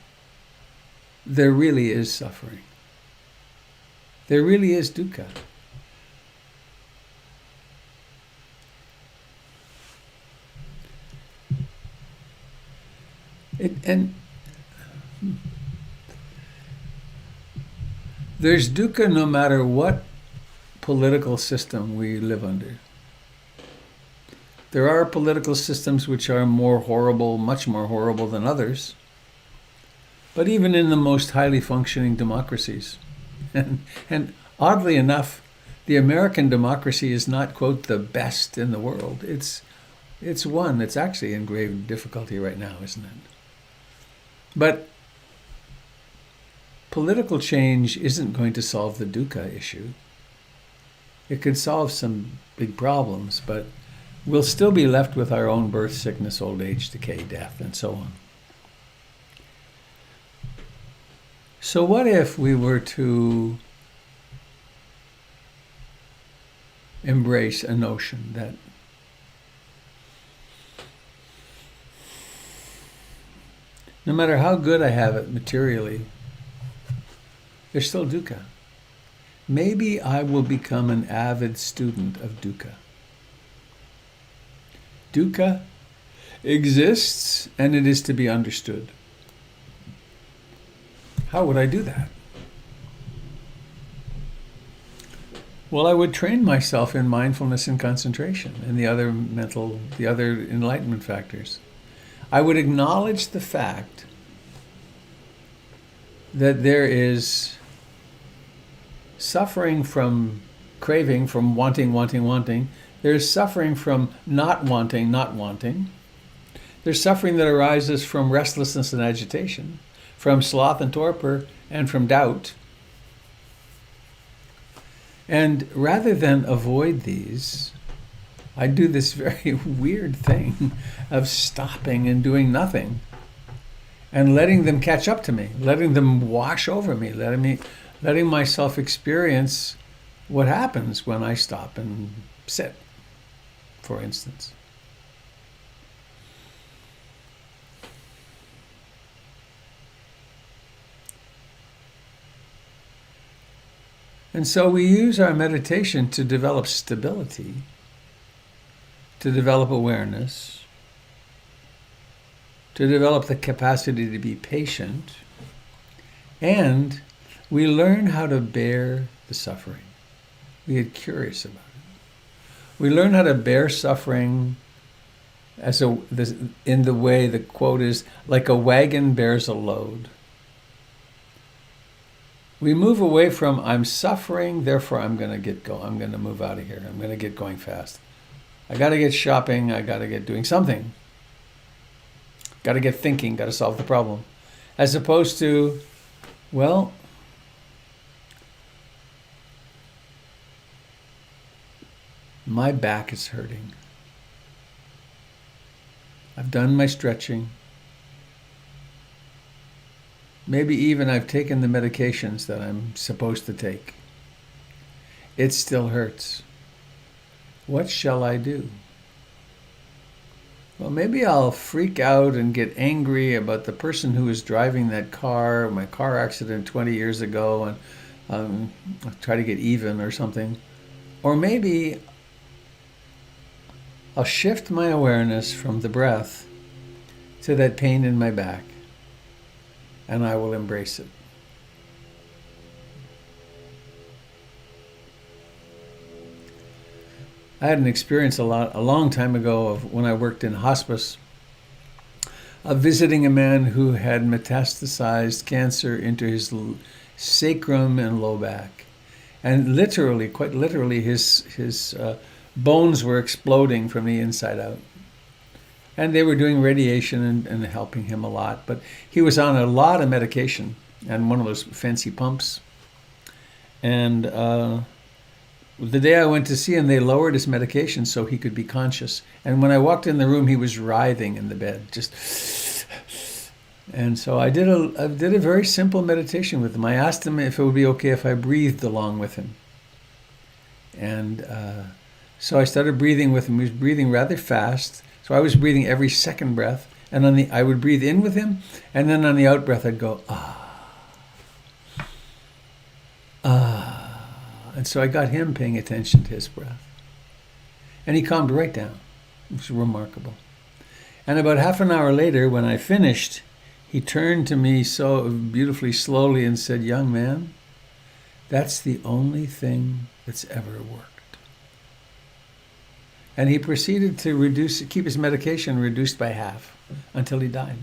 A: there really is suffering. There really is dukkha. And there's dukkha no matter what political system we live under. There are political systems which are more horrible, much more horrible than others. But even in the most highly functioning democracies, and oddly enough, the American democracy is not, quote, the best in the world. It's one that's actually in grave difficulty right now, isn't it? But political change isn't going to solve the dukkha issue. It could solve some big problems, but we'll still be left with our own birth, sickness, old age, decay, death, and so on. So what if we were to embrace a notion that no matter how good I have it materially, there's still dukkha. Maybe I will become an avid student of dukkha. Dukkha exists and it is to be understood. How would I do that? Well, I would train myself in mindfulness and concentration and the other enlightenment factors. I would acknowledge the fact that there is suffering from craving, from wanting. There's suffering from not wanting. There's suffering that arises from restlessness and agitation, from sloth and torpor, and from doubt. And rather than avoid these, I do this very weird thing of stopping and doing nothing and letting them catch up to me, letting them wash over me, letting myself experience what happens when I stop and sit, for instance. And so we use our meditation to develop stability, to develop awareness, to develop the capacity to be patient, and we learn how to bear the suffering. We get curious about it. We learn how to bear suffering in the way the quote is, like a wagon bears a load. We move away from I'm suffering, therefore I'm going to get going. I'm going to move out of here. I'm going to get going fast. I got to get shopping. I got to get doing something. Got to get thinking. Got to solve the problem. As opposed to, well, my back is hurting. I've done my stretching. Maybe even I've taken the medications that I'm supposed to take. It still hurts. What shall I do? Well, maybe I'll freak out and get angry about the person who was driving that car, my car accident 20 years ago, and I'll try to get even or something. Or maybe I'll shift my awareness from the breath to that pain in my back, and I will embrace it. I had an experience a long time ago of when I worked in hospice of visiting a man who had metastasized cancer into his sacrum and low back. And literally, quite literally, his bones were exploding from the inside out. And they were doing radiation and helping him a lot. But he was on a lot of medication and one of those fancy pumps. And the day I went to see him, they lowered his medication so he could be conscious. And when I walked in the room, he was writhing in the bed, just. And so I did a very simple meditation with him. I asked him if it would be okay if I breathed along with him. And so I started breathing with him. He was breathing rather fast. So I was breathing every second breath, and I would breathe in with him, and then on the out breath I'd go, ah. And so I got him paying attention to his breath. And he calmed right down. It was remarkable. And about half an hour later, when I finished, he turned to me so beautifully slowly and said, "Young man, that's the only thing that's ever worked." And he proceeded to keep his medication reduced by half until he died.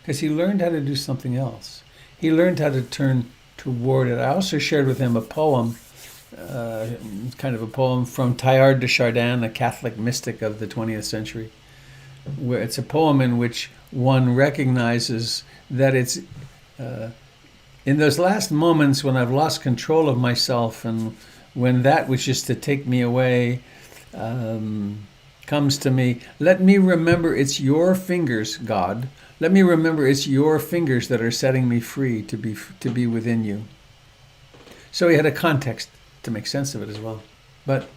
A: Because he learned how to do something else. He learned how to turn toward it. I also shared with him a poem, kind of a poem from Teilhard de Chardin, a Catholic mystic of the 20th century, where it's a poem in which one recognizes that it's in those last moments when I've lost control of myself and when that which is to take me away comes to me, let me remember it's your fingers, God. Let me remember it's your fingers that are setting me free to be within you. So he had a context to make sense of it as well. But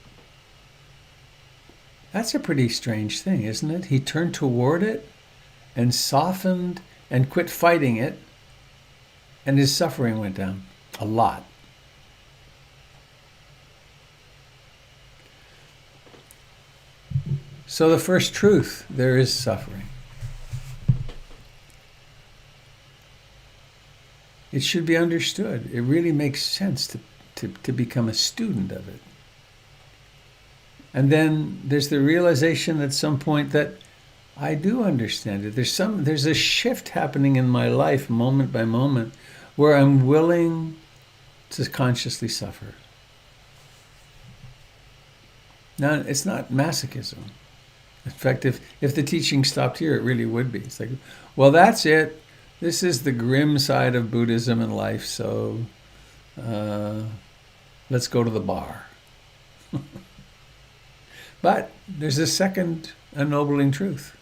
A: that's a pretty strange thing, isn't it? He turned toward it and softened and quit fighting it, and his suffering went down a lot. So the first truth, there is suffering. It should be understood. It really makes sense to become a student of it. And then there's the realization at some point that I do understand it. There's a shift happening in my life moment by moment where I'm willing to consciously suffer. Now, it's not masochism. In fact, if the teaching stopped here, it really would be. It's like, well, that's it. This is the grim side of Buddhism and life, so let's go to the bar. But there's a second ennobling truth.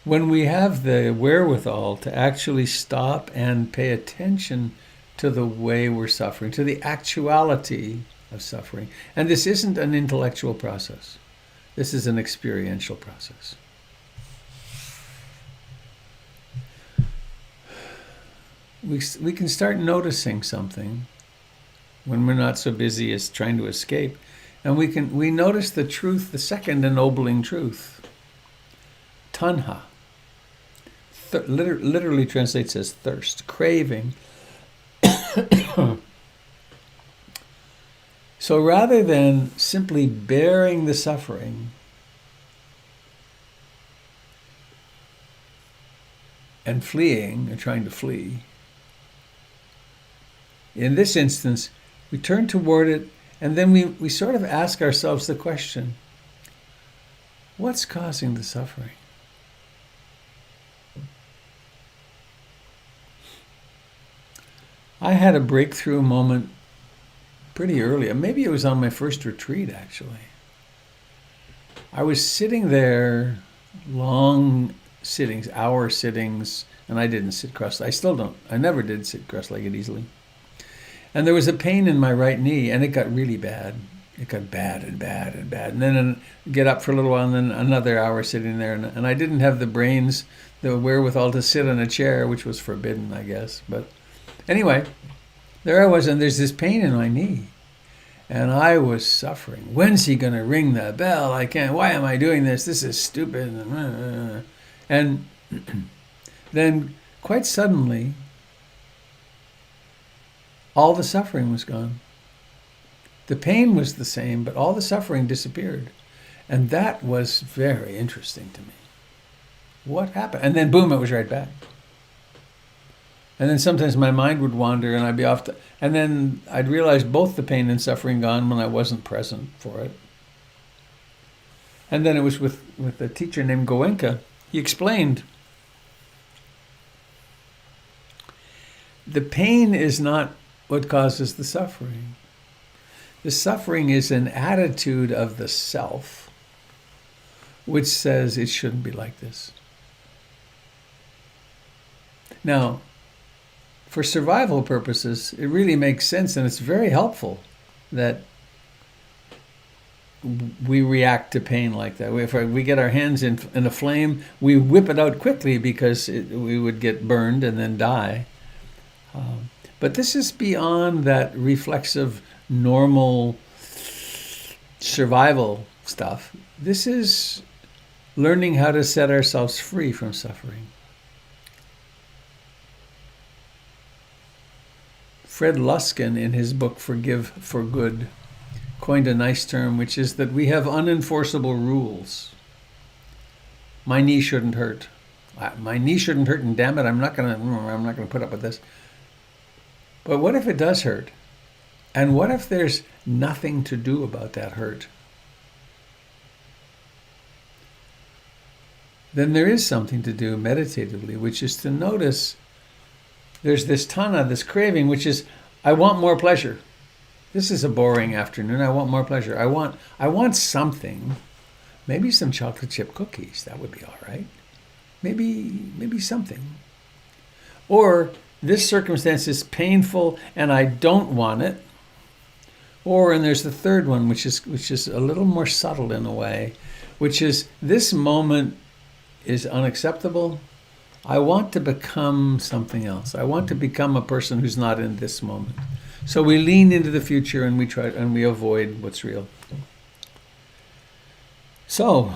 A: When we have the wherewithal to actually stop and pay attention to the way we're suffering, to the actuality of suffering. And this isn't an intellectual process. This is an experiential process. We can start noticing something when we're not so busy as trying to escape. And we notice the truth, the second ennobling truth. Tanha. Literally translates as thirst, craving. So rather than simply bearing the suffering and fleeing and trying to flee, in this instance, we turn toward it and then we sort of ask ourselves the question, what's causing the suffering? I had a breakthrough moment pretty early. Maybe it was on my first retreat, actually. I was sitting there, long sittings, hour sittings, and I didn't sit cross-legged. I still don't. I never did sit cross-legged easily. And there was a pain in my right knee, and it got really bad. It got bad and bad and bad. And then get up for a little while, and then another hour sitting there. And I didn't have the brains, the wherewithal to sit in a chair, which was forbidden, I guess. But anyway, there I was, and there's this pain in my knee. And I was suffering. When's he going to ring the bell? I can't. Why am I doing this? This is stupid. And then quite suddenly, all the suffering was gone. The pain was the same, but all the suffering disappeared. And that was very interesting to me. What happened? And then boom, it was right back. And then sometimes my mind would wander and I'd be off and then I'd realize both the pain and suffering gone when I wasn't present for it. And then it was with a teacher named Goenka. He explained, the pain is not what causes the suffering. The suffering is an attitude of the self which says it shouldn't be like this. Now, for survival purposes, it really makes sense and it's very helpful that we react to pain like that. If we get our hands in a flame, we whip it out quickly because we would get burned and then die. But this is beyond that reflexive, normal survival stuff. This is learning how to set ourselves free from suffering. Fred Luskin, in his book Forgive for Good, coined a nice term, which is that we have unenforceable rules. My knee shouldn't hurt. My knee shouldn't hurt, and damn it, I'm not gonna put up with this. But what if it does hurt? And what if there's nothing to do about that hurt? Then there is something to do meditatively, which is to notice there's this tanha, this craving, which is, I want more pleasure. This is a boring afternoon. I want more pleasure. I want something. Maybe some chocolate chip cookies. That would be all right. Maybe something. Or this circumstance is painful and I don't want it. Or, and there's the third one, which is a little more subtle in a way, which is this moment is unacceptable. I want to become something else. I want to become a person who's not in this moment. So we lean into the future and we avoid what's real. So,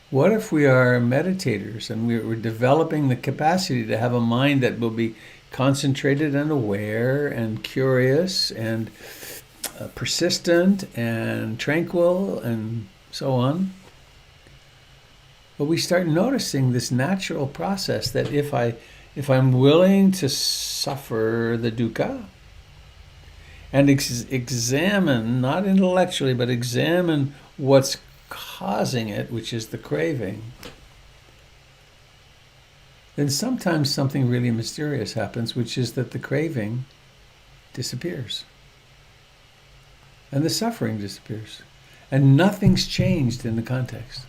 A: what if we are meditators and we're developing the capacity to have a mind that will be concentrated and aware and curious and persistent and tranquil and so on? But we start noticing this natural process that if I'm willing to suffer the dukkha and examine, not intellectually, but examine what's causing it, which is the craving, then sometimes something really mysterious happens, which is that the craving disappears. And the suffering disappears. And nothing's changed in the context.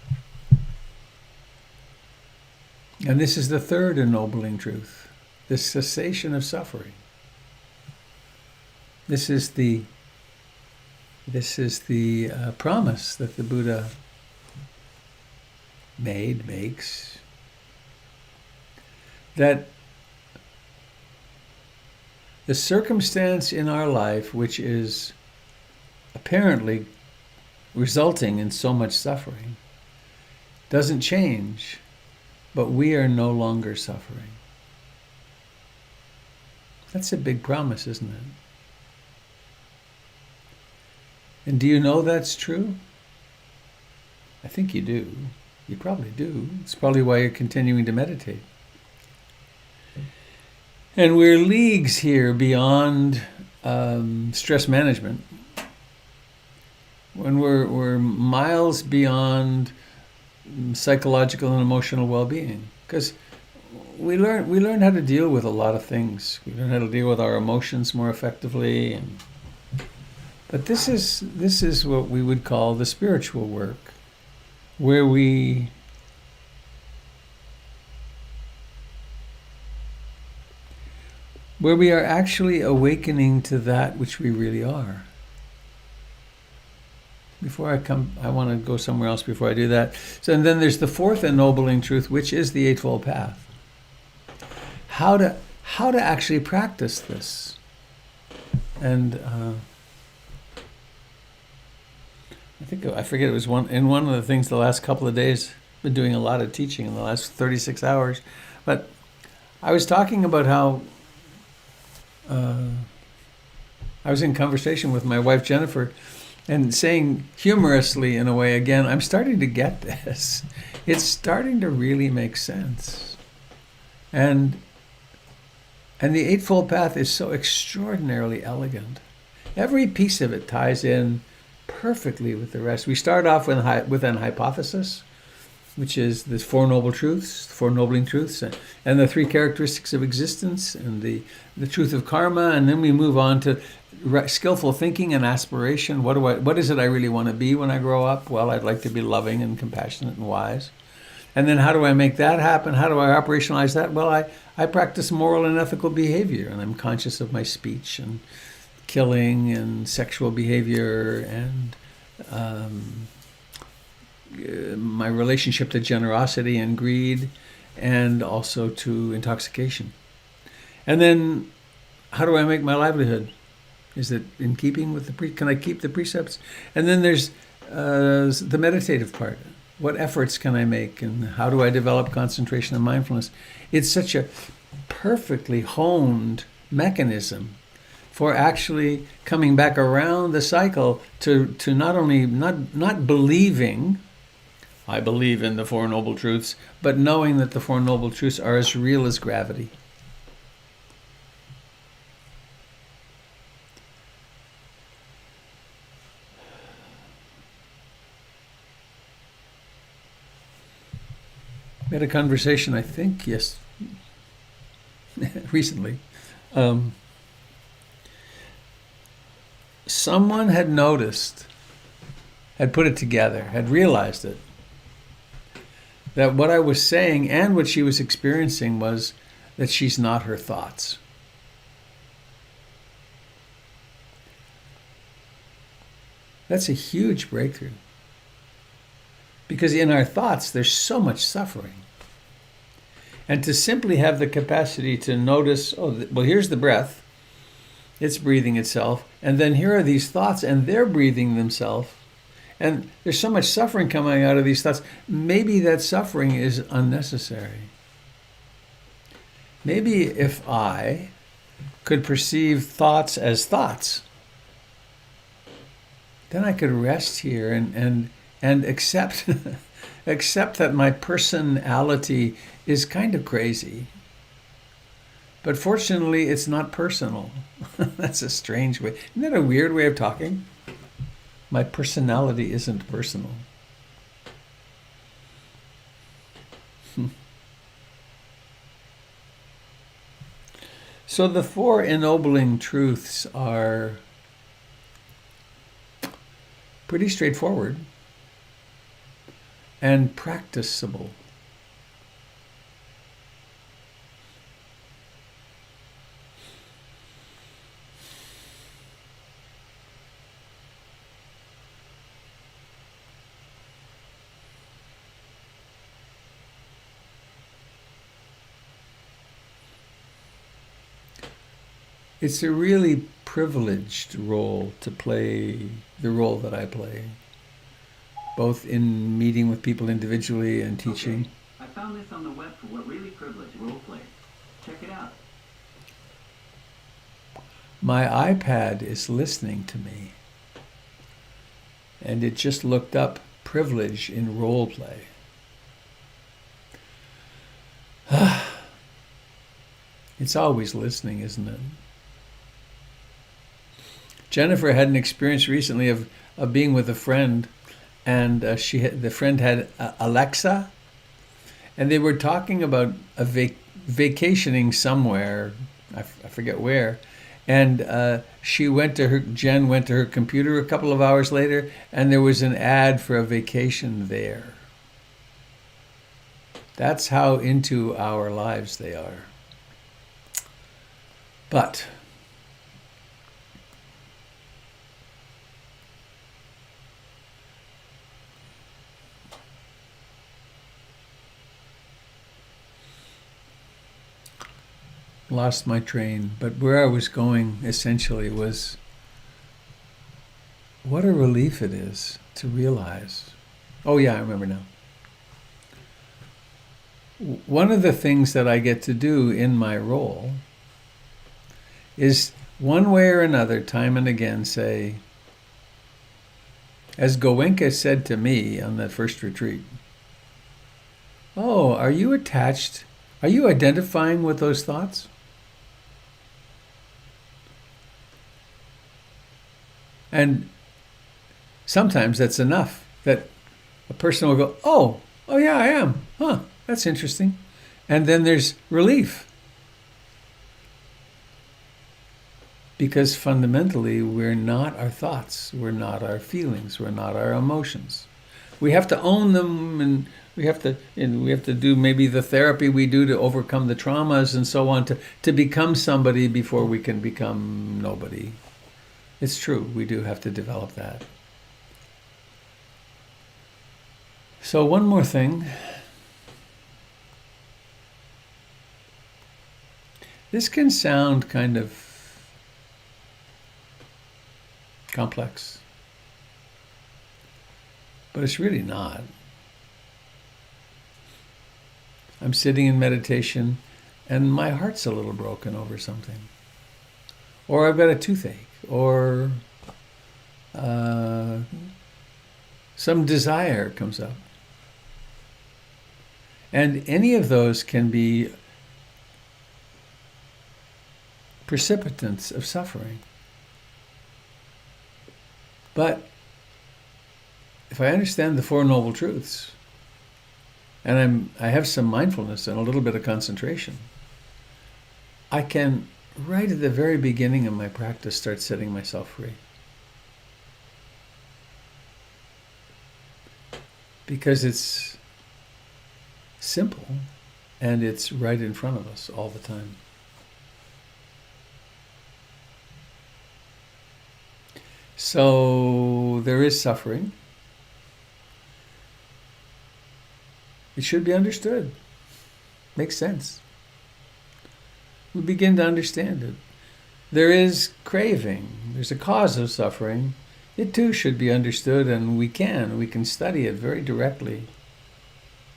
A: And this is the third ennobling truth, the cessation of suffering. This is the promise that the Buddha makes, that the circumstance in our life which is apparently resulting in so much suffering doesn't change, but we are no longer suffering. That's a big promise, isn't it? And do you know that's true? I think you do. You probably do. It's probably why you're continuing to meditate. And we're leagues here beyond stress management. When we're miles beyond psychological and emotional well-being, because we learn how to deal with a lot of things. We learn how to deal with our emotions more effectively, but this is what we would call the spiritual work, where we are actually awakening to that which we really are. I want to go somewhere else before I do that. So, and then there's the fourth ennobling truth, which is the Eightfold Path. How to actually practice this. And I forget, it was one of the things the last couple of days. I've been doing a lot of teaching in the last 36 hours. But I was talking about how I was in conversation with my wife Jennifer, and saying humorously in a way, again, I'm starting to get this. It's starting to really make sense. And the Eightfold Path is so extraordinarily elegant. Every piece of it ties in perfectly with the rest. We start off with an hypothesis, which is the Four Noble Truths, Four Ennobling Truths, and the three characteristics of existence, and the truth of karma, and then we move on to skillful thinking and aspiration. What is it I really want to be when I grow up? Well, I'd like to be loving and compassionate and wise. And then how do I make that happen? How do I operationalize that? Well, I practice moral and ethical behavior, and I'm conscious of my speech and killing and sexual behavior and my relationship to generosity and greed. and also to intoxication. And then, how do I make my livelihood? Is it in keeping with can I keep the precepts? And then there's the meditative part. What efforts can I make, and how do I develop concentration and mindfulness? It's such a perfectly honed mechanism for actually coming back around the cycle to not only not believing, I believe in the Four Noble Truths, but knowing that the Four Noble Truths are as real as gravity. We had a conversation, I think, recently. Someone had noticed, had put it together, had realized it, that what I was saying and what she was experiencing was that she's not her thoughts. That's a huge breakthrough. Because in our thoughts, there's so much suffering. And to simply have the capacity to notice, well, here's the breath. It's breathing itself. And then here are these thoughts, and they're breathing themselves. And there's so much suffering coming out of these thoughts. Maybe that suffering is unnecessary. Maybe if I could perceive thoughts as thoughts, then I could rest here and accept that my personality is kind of crazy. But fortunately, it's not personal. That's a strange way. Isn't that a weird way of talking? My personality isn't personal. So the four ennobling truths are pretty straightforward and practicable. It's a really privileged role to play the role that I play, both in meeting with people individually and teaching.
E: Okay. I found this on the web for what really privileged role players. Check it out.
A: My iPad is listening to me, and it just looked up privilege in role play. It's always listening, isn't it? Jennifer had an experience recently of being with a friend, and the friend had Alexa, and they were talking about vacationing somewhere, I forget where, and Jen went to her computer a couple of hours later, and there was an ad for a vacation there. That's how into our lives they are. But lost my train, but where I was going essentially was what a relief it is to realize. Oh yeah, I remember now. One of the things that I get to do in my role is one way or another, time and again, say, as Goenka said to me on that first retreat, "Oh, are you attached? Are you identifying with those thoughts?" And sometimes that's enough that a person will go, oh yeah, I am. Huh, that's interesting. And then there's relief. Because fundamentally, we're not our thoughts. We're not our feelings. We're not our emotions. We have to own them, and we have to do maybe the therapy we do to overcome the traumas and so on to become somebody before we can become nobody. It's true, we do have to develop that. So one more thing. This can sound kind of complex, but it's really not. I'm sitting in meditation and my heart's a little broken over something. Or I've got a toothache, or some desire comes up. And any of those can be precipitants of suffering. But if I understand the Four Noble Truths, and I have some mindfulness and a little bit of concentration, I can, right at the very beginning of my practice, start setting myself free. Because it's simple and it's right in front of us all the time. So there is suffering. It should be understood. Makes sense. We begin to understand it. There is craving. There's a cause of suffering. It too should be understood, and we can study it very directly.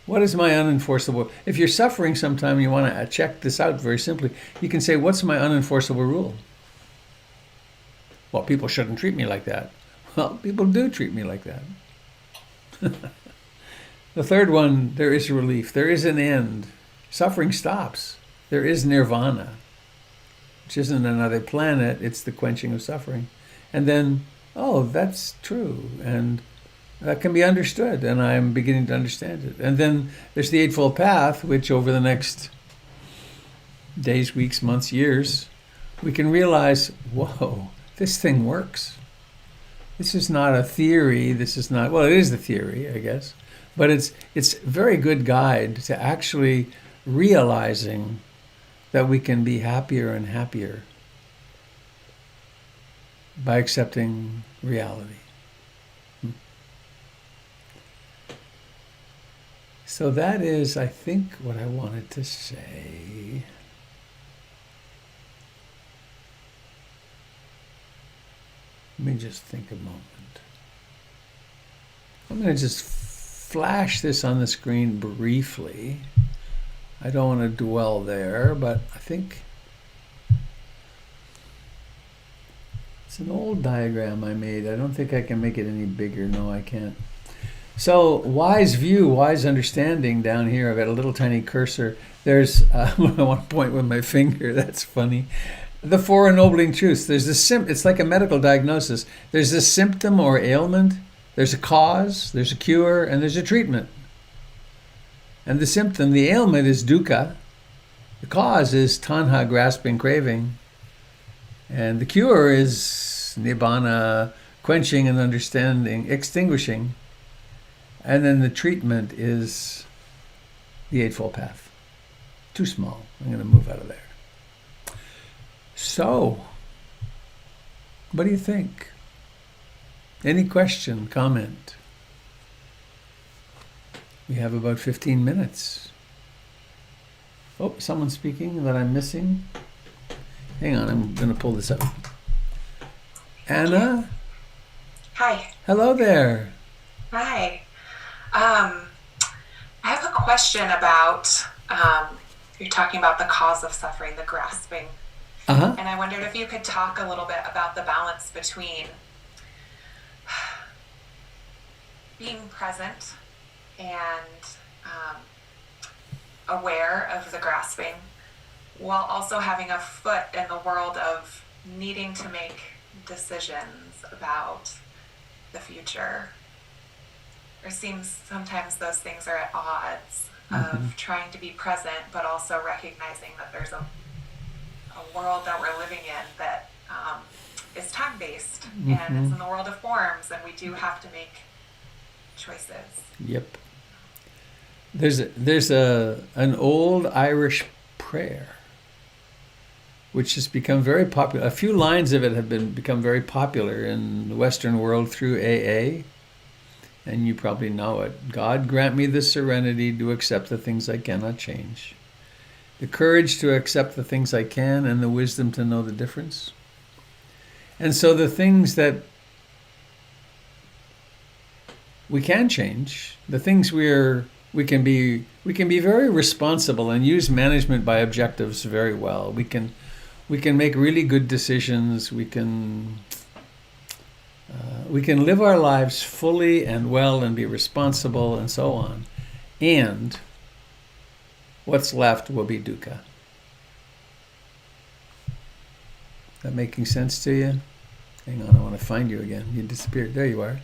A: What is my unenforceable? If you're suffering sometime and you want to check this out very simply, you can say, what's my unenforceable rule? Well, people shouldn't treat me like that. Well, people do treat me like that. The third one, there is relief. There is an end. Suffering stops. There is nirvana, which isn't another planet. It's the quenching of suffering. And then, oh, that's true. And that can be understood. And I'm beginning to understand it. And then there's the Eightfold Path, which over the next days, weeks, months, years, we can realize, whoa, this thing works. This is not a theory. This is not, well, it is the theory, I guess. But it's a very good guide to actually realizing that we can be happier and happier by accepting reality. So that is, I think, what I wanted to say. Let me just think a moment. I'm going to just flash this on the screen briefly. I don't want to dwell there, but I think it's an old diagram I made. I don't think I can make it any bigger. No, I can't. So, wise view, wise understanding down here. I've got a little tiny cursor. There's, I want to point with my finger. That's funny. The Four Ennobling Truths. There's it's like a medical diagnosis. There's a symptom or ailment. There's a cause, there's a cure, and there's a treatment. And the symptom, the ailment, is dukkha. The cause is tanha, grasping, craving. And the cure is nibbana, quenching and understanding, extinguishing. And then the treatment is the Eightfold Path. Too small. I'm going to move out of there. So, what do you think? Any question, comment? We have about 15 minutes. Oh, someone's speaking that I'm missing. Hang on, I'm going to pull this up. Anna?
F: Hi.
A: Hello there.
F: Hi. I have a question about, you're talking about the cause of suffering, the grasping.
A: Uh-huh.
F: And I wondered if you could talk a little bit about the balance between being present and aware of the grasping, while also having a foot in the world of needing to make decisions about the future. It seems sometimes those things are at odds of trying to be present, but also recognizing that there's a world that we're living in that is time-based, and it's in the world of forms, and we do have to make choices.
A: Yep. There's an old Irish prayer which has become very popular. A few lines of it have become very popular in the Western world through AA, and you probably know it. God grant me the serenity to accept the things I cannot change, the courage to accept the things I can, and the wisdom to know the difference. And so the things that we can change, the things we can be very responsible and use management by objectives very well. We can make really good decisions. We can live our lives fully and well and be responsible and so on. And what's left will be dukkha. That making sense to you? Hang on, I want to find you again. You disappeared. There you are.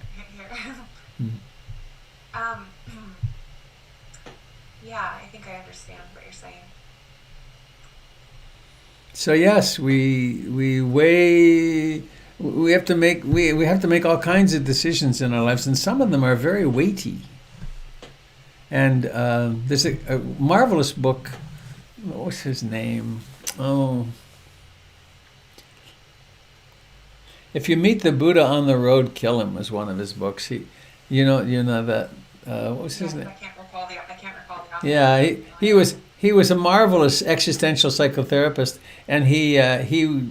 F: Yeah, I think I understand what you're saying.
A: So yes, we have to make all kinds of decisions in our lives, and some of them are very weighty. And there's a marvelous book. What's his name? Oh, If You Meet the Buddha on the Road, Kill Him was one of his books. You know that. What was his name?
F: I can't recall the author.
A: Yeah, he was a marvelous existential psychotherapist, and he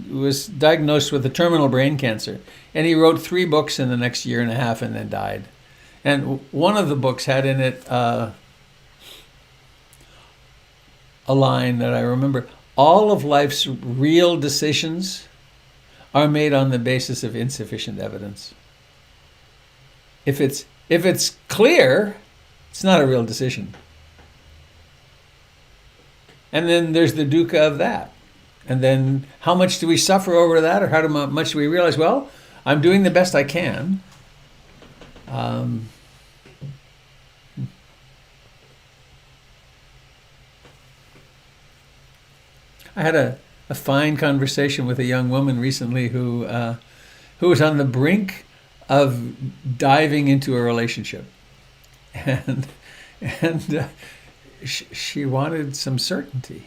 A: was diagnosed with a terminal brain cancer, and he wrote 3 books in the next year and a half, and then died. And one of the books had in it a line that I remember: all of life's real decisions are made on the basis of insufficient evidence. If it's clear, it's not a real decision. And then there's the dukkha of that. And then how much do we suffer over that, or how much do we realize, well, I'm doing the best I can. I had a fine conversation with a young woman recently who was on the brink of diving into a relationship, and she wanted some certainty.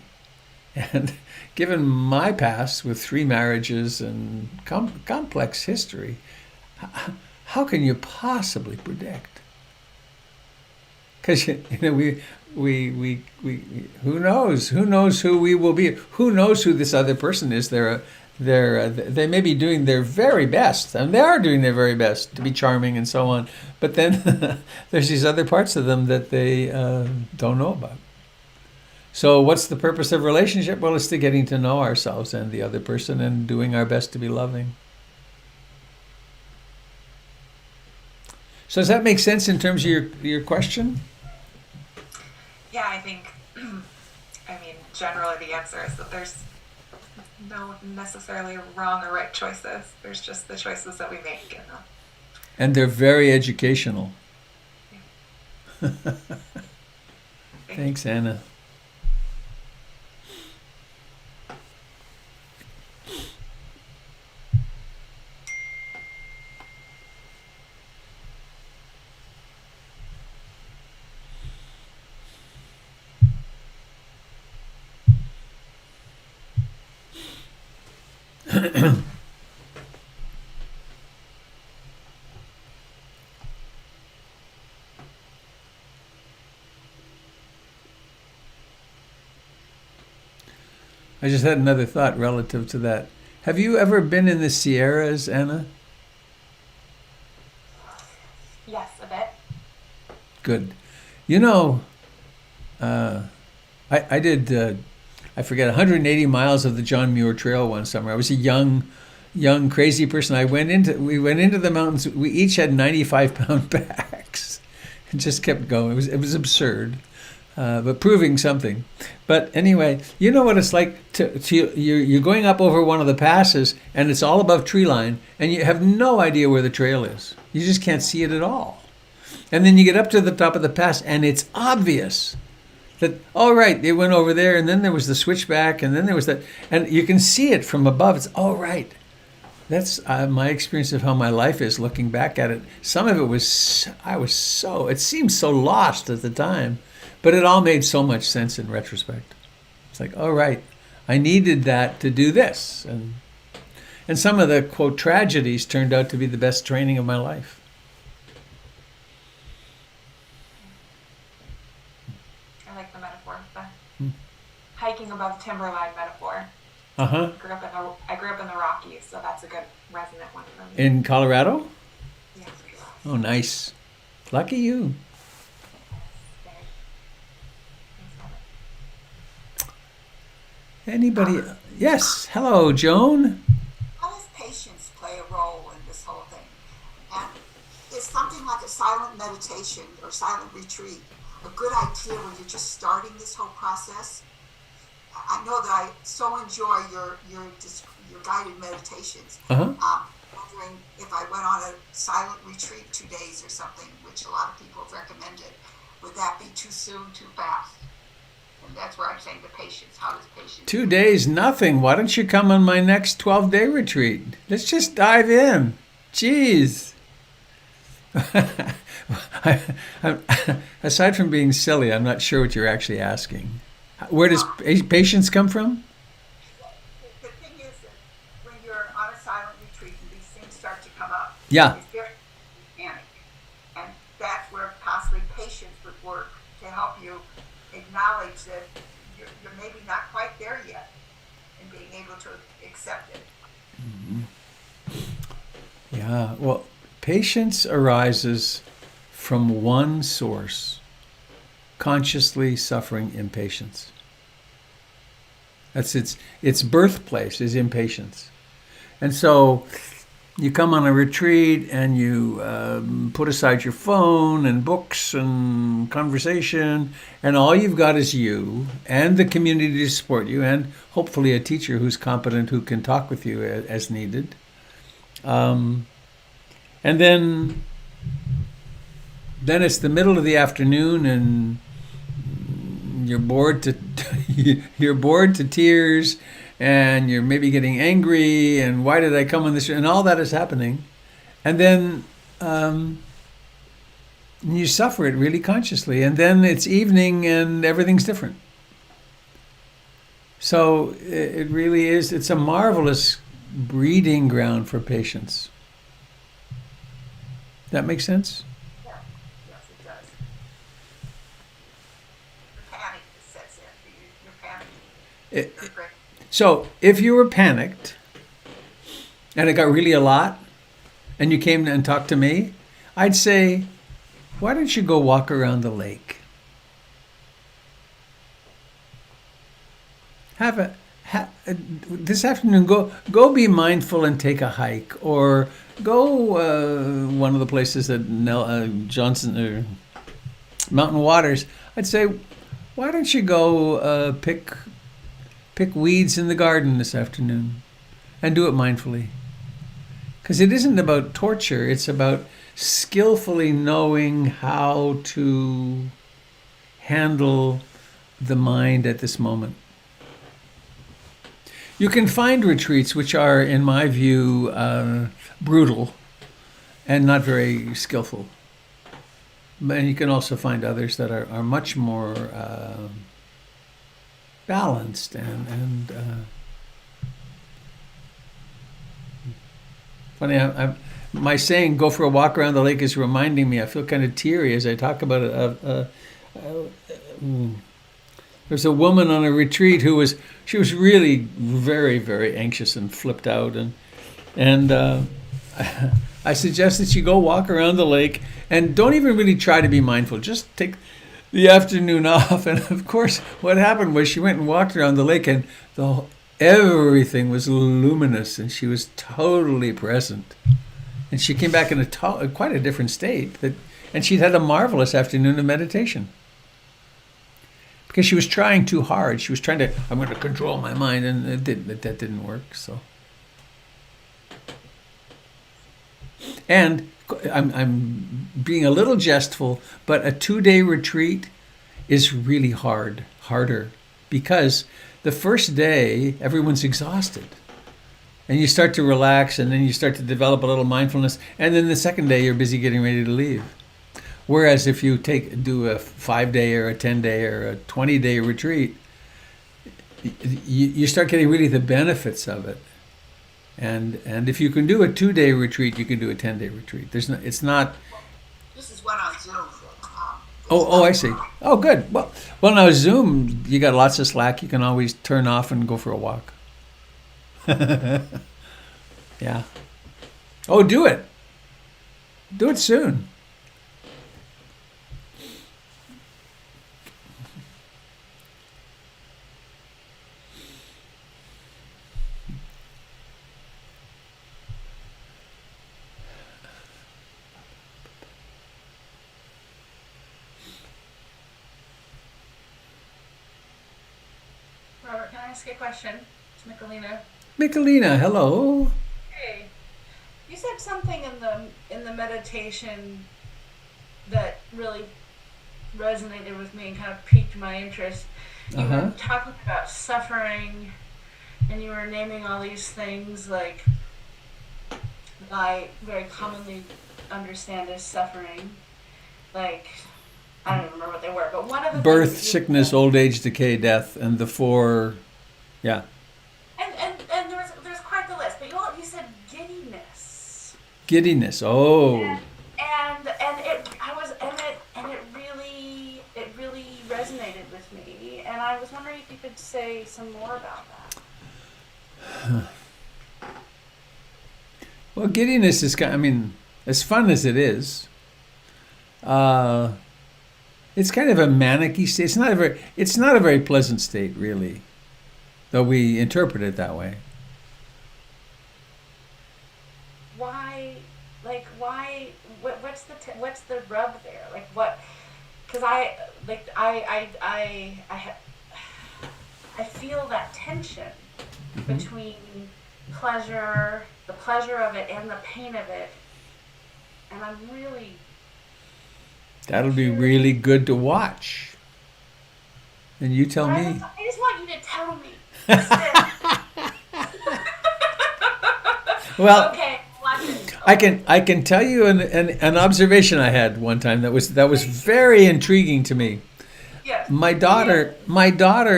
A: And given my past with 3 marriages and complex history, how can you possibly predict? Because we who knows who we will be, who knows who this other person is. They may be doing their very best, and they are doing their very best to be charming and so on, but then there's these other parts of them that they don't know about. So what's the purpose of relationship? Well, it's to getting to know ourselves and the other person and doing our best to be loving. So does that make sense in terms of your question?
F: Yeah, I think, generally the answer is that there's no necessarily wrong or right choices. There's just the choices that we make.
A: And they're very educational.
F: Yeah.
A: Thanks, Anna. I just had another thought relative to that. Have you ever been in the Sierras, Anna?
F: Yes, a bit.
A: Good. I did, I forget, 180 miles of the John Muir Trail one summer. I was a young, crazy person. We went into the mountains. We each had 95-pound packs. It just kept going. It was absurd. But proving something. But anyway, you know what it's like you're going up over one of the passes, and it's all above tree line, and you have no idea where the trail is. You just can't see it at all. And then you get up to the top of the pass, and it's obvious that, all right, they went over there, and then there was the switchback, and then there was that, and you can see it from above. It's all right. That's my experience of how my life is looking back at it. Some of it it seemed so lost at the time. But it all made so much sense in retrospect. It's like, oh, right, I needed that to do this. And some of the, quote, tragedies turned out to be the best training of my life.
F: I like the metaphor of the hiking above timberline metaphor.
A: Uh-huh.
F: I grew up in the Rockies, so that's a good resonant one for me.
A: In Colorado?
F: Yeah.
A: Oh, nice. Lucky you.
F: Very.
A: Anybody? Yes. Hello, Joan.
G: How does patience play a role in this whole thing? And is something like a silent meditation or silent retreat a good idea when you're just starting this whole process? I know that I so enjoy your guided meditations.
A: Uh-huh.
G: Wondering if I went on a silent retreat 2 days or something, which a lot of people have recommended, would that be too soon, too fast? And that's where I'm saying the patience. How does patience?
A: 2 days, nothing. Why don't you come on my next 12-day retreat? Let's just dive in. Jeez. Aside from being silly, I'm not sure what you're actually asking. Where does patience come from?
G: The thing is that when you're on a silent retreat and these things start to come up,
A: Yeah.
G: it's very panic. And that's where possibly patience would work to help you acknowledge that you're maybe not quite there yet and being able to accept it.
A: Yeah, well, patience arises from one source, consciously suffering impatience. That's its birthplace is impatience. And so you come on a retreat and you put aside your phone and books and conversation, and all you've got is you and the community to support you, and hopefully a teacher who's competent who can talk with you as needed. And then it's the middle of the afternoon, and you're bored to tears, and you're maybe getting angry, and why did I come on this? And all that is happening, and then you suffer it really consciously, and then it's evening, and everything's different. So it really is. It's a marvelous breeding ground for patience. That makes sense?
G: Yeah, yes, it does. The panic that sets in. You're panicking. You're great.
A: So if you were panicked and it got really a lot and you came and talked to me, I'd say, why don't you go walk around the lake? This afternoon, go be mindful and take a hike, or go one of the places that Johnson or Mountain Waters. I'd say, why don't you go pick weeds in the garden this afternoon, and do it mindfully? Because it isn't about torture; it's about skillfully knowing how to handle the mind at this moment. You can find retreats which are, in my view, brutal and not very skillful. And you can also find others that are much more balanced and funny. My saying, "Go for a walk around the lake," is reminding me. I feel kind of teary as I talk about it. There's a woman on a retreat who was really very, very anxious and flipped out, and I suggest that you go walk around the lake and don't even really try to be mindful. Just take the afternoon off. And of course, what happened was she went and walked around the lake, and everything was luminous, and she was totally present. And she came back in quite a different state. And she'd had a marvelous afternoon of meditation. Because she was trying too hard. She was trying to, I'm going to control my mind, and that didn't work. So, and I'm being a little jestful, but a 2-day retreat is really harder, because the first day everyone's exhausted, and you start to relax, and then you start to develop a little mindfulness, and then the second day you're busy getting ready to leave. Whereas if you do a 5-day or a 10-day or a 20-day retreat, you start getting really the benefits of it. And if you can do a 2-day retreat, you can do a 10-day retreat. It's not.
G: This is one on Zoom.
A: Oh, I see. Oh, good. Well, now Zoom, you got lots of slack. You can always turn off and go for a walk. Yeah. Oh, do it. Do it soon.
F: Robert, can I ask you a question? It's Michelina.
A: Michelina, hello.
F: Hey, you said something in the meditation that really resonated with me and kind of piqued my interest. You were talking about suffering, and you were naming all these things like I very commonly understand as suffering. Like, I don't even remember what they were, but one of the
A: Birth,
F: things
A: sickness, old age, decay, death, and the four. Yeah.
F: And there's quite the list, but you said giddiness.
A: Giddiness. Oh.
F: And it really resonated with me, and I was wondering if you could say some more about that.
A: Well, giddiness is kind. I mean, as fun as it is, it's kind of a manic-y state. It's not a very pleasant state, really, though we interpret it that way.
F: Why? Like, why? What's the rub there? Like, what? Because I feel that tension between the pleasure of it, and the pain of it, and I'm really.
A: That'll be really good to watch. And you tell me.
F: I just want you to tell me. That's it.
A: Well,
F: okay, watch it.
A: I can tell you an observation I had one time that was very intriguing to me.
F: Yes.
A: My daughter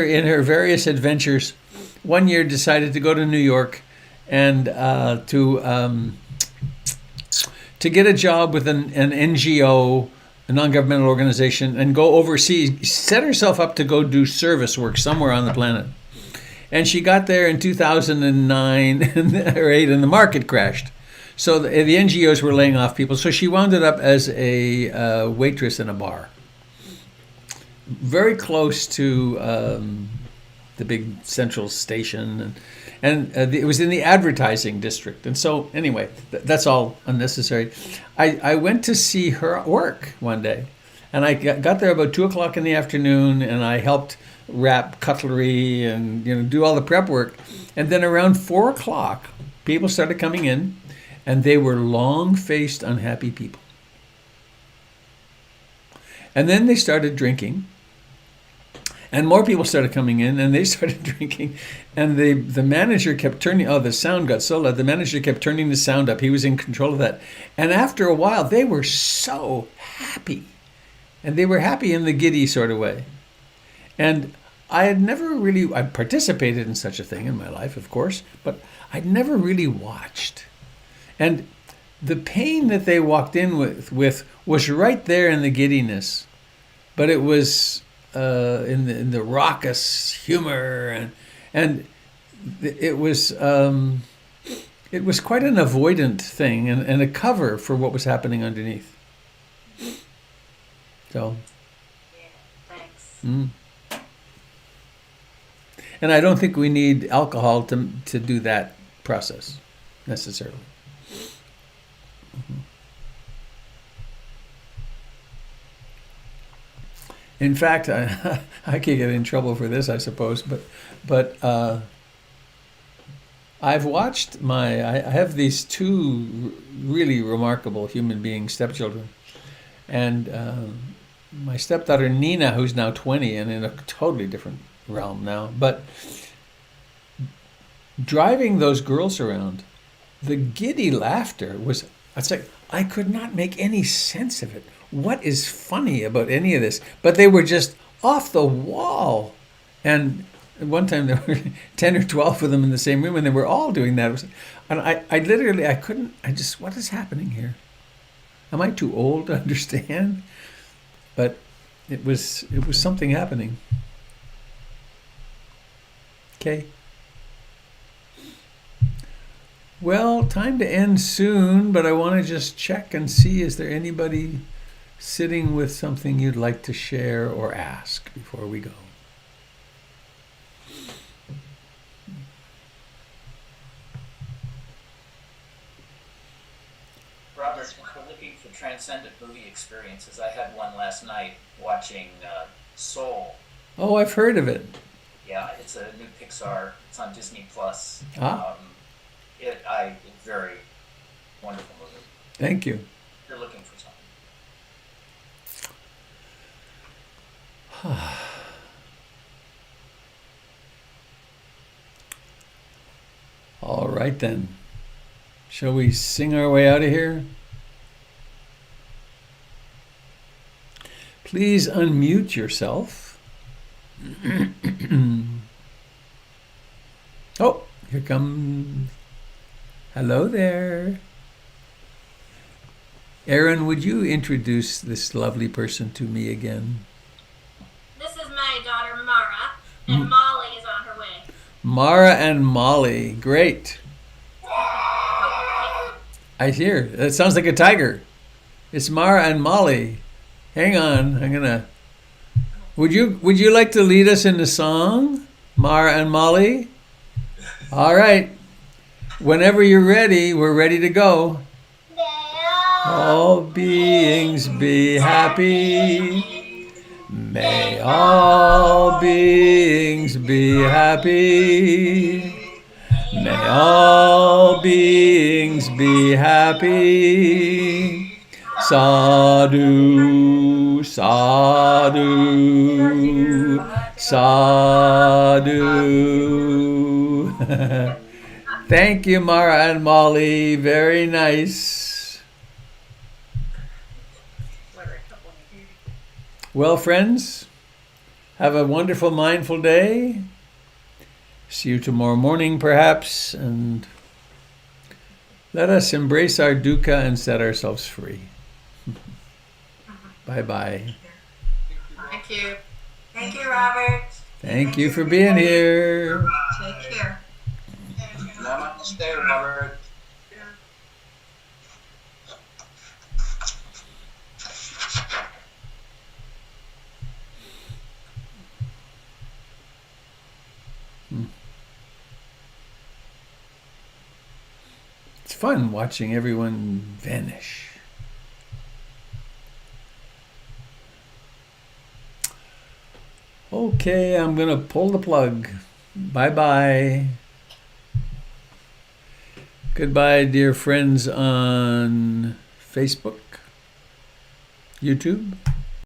A: in her various adventures, one year decided to go to New York and to get a job with an NGO, a non-governmental organization, and go overseas, set herself up to go do service work somewhere on the planet. And she got there in 2009 or 8, and the market crashed. So the NGOs were laying off people. So she wound up as a waitress in a bar, very close to the big central station, and it was in the advertising district. And so anyway, that's all unnecessary. I went to see her work one day, and I got there about 2:00 in the afternoon, and I helped wrap cutlery and do all the prep work. And then around 4:00, people started coming in, and they were long-faced, unhappy people. And then they started drinking. And more people started coming in, and they started drinking. And the manager kept turning, the sound got so loud, the manager kept turning the sound up. He was in control of that. And after a while, they were so happy. And they were happy in the giddy sort of way. And I participated in such a thing in my life, of course, but I'd never really watched. And the pain that they walked in with was right there in the giddiness. But it was in the raucous humor, and it was quite an avoidant thing and a cover for what was happening underneath. So.
F: Yeah, thanks.
A: And I don't think we need alcohol to do that process necessarily. In fact, I could get in trouble for this, I suppose, but I've watched I have these two really remarkable human being stepchildren, and my stepdaughter Nina, who's now 20 and in a totally different realm now, but driving those girls around, the giddy laughter it's like I could not make any sense of it. What is funny about any of this? But they were just off the wall. And at one time there were 10 or 12 of them in the same room, and they were all doing that. And what is happening here? Am I too old to understand? But it was something happening. Okay. Well, time to end soon, but I want to just check and see, is there anybody sitting with something you'd like to share or ask before we go?
H: Robert, if we're looking for transcendent movie experiences, I had one last night watching Soul.
A: Oh, I've heard of it.
H: Yeah, it's a new Pixar. It's on Disney Plus.
A: Ah.
H: Very wonderful movie.
A: Thank you.
H: If you're looking for something.
A: All right then. Shall we sing our way out of here? Please unmute yourself. Oh, here comes. Hello there. Aaron, would you introduce this lovely person to me again?
I: This is my daughter Mara, and Molly is on her way.
A: Mara and Molly. Great. I hear. That sounds like a tiger. It's Mara and Molly. Hang on. I'm gonna. Would you like to lead us in the song, Mara and Molly? All right. Whenever you're ready, we're ready to go. All beings be happy. May all beings be happy. May all beings be happy. Sadhu, sadhu, sadhu. Thank you, Mara and Molly. Very nice. Well, friends, have a wonderful mindful day. See you tomorrow morning, perhaps, and let us embrace our dukkha and set ourselves free. Bye-bye.
F: Thank you. Thank you, Robert.
A: Thank you for being here.
F: Take care.
E: Namaste, Robert.
A: It's fun watching everyone vanish. Okay, I'm going to pull the plug. Bye-bye. Goodbye, dear friends on Facebook, YouTube.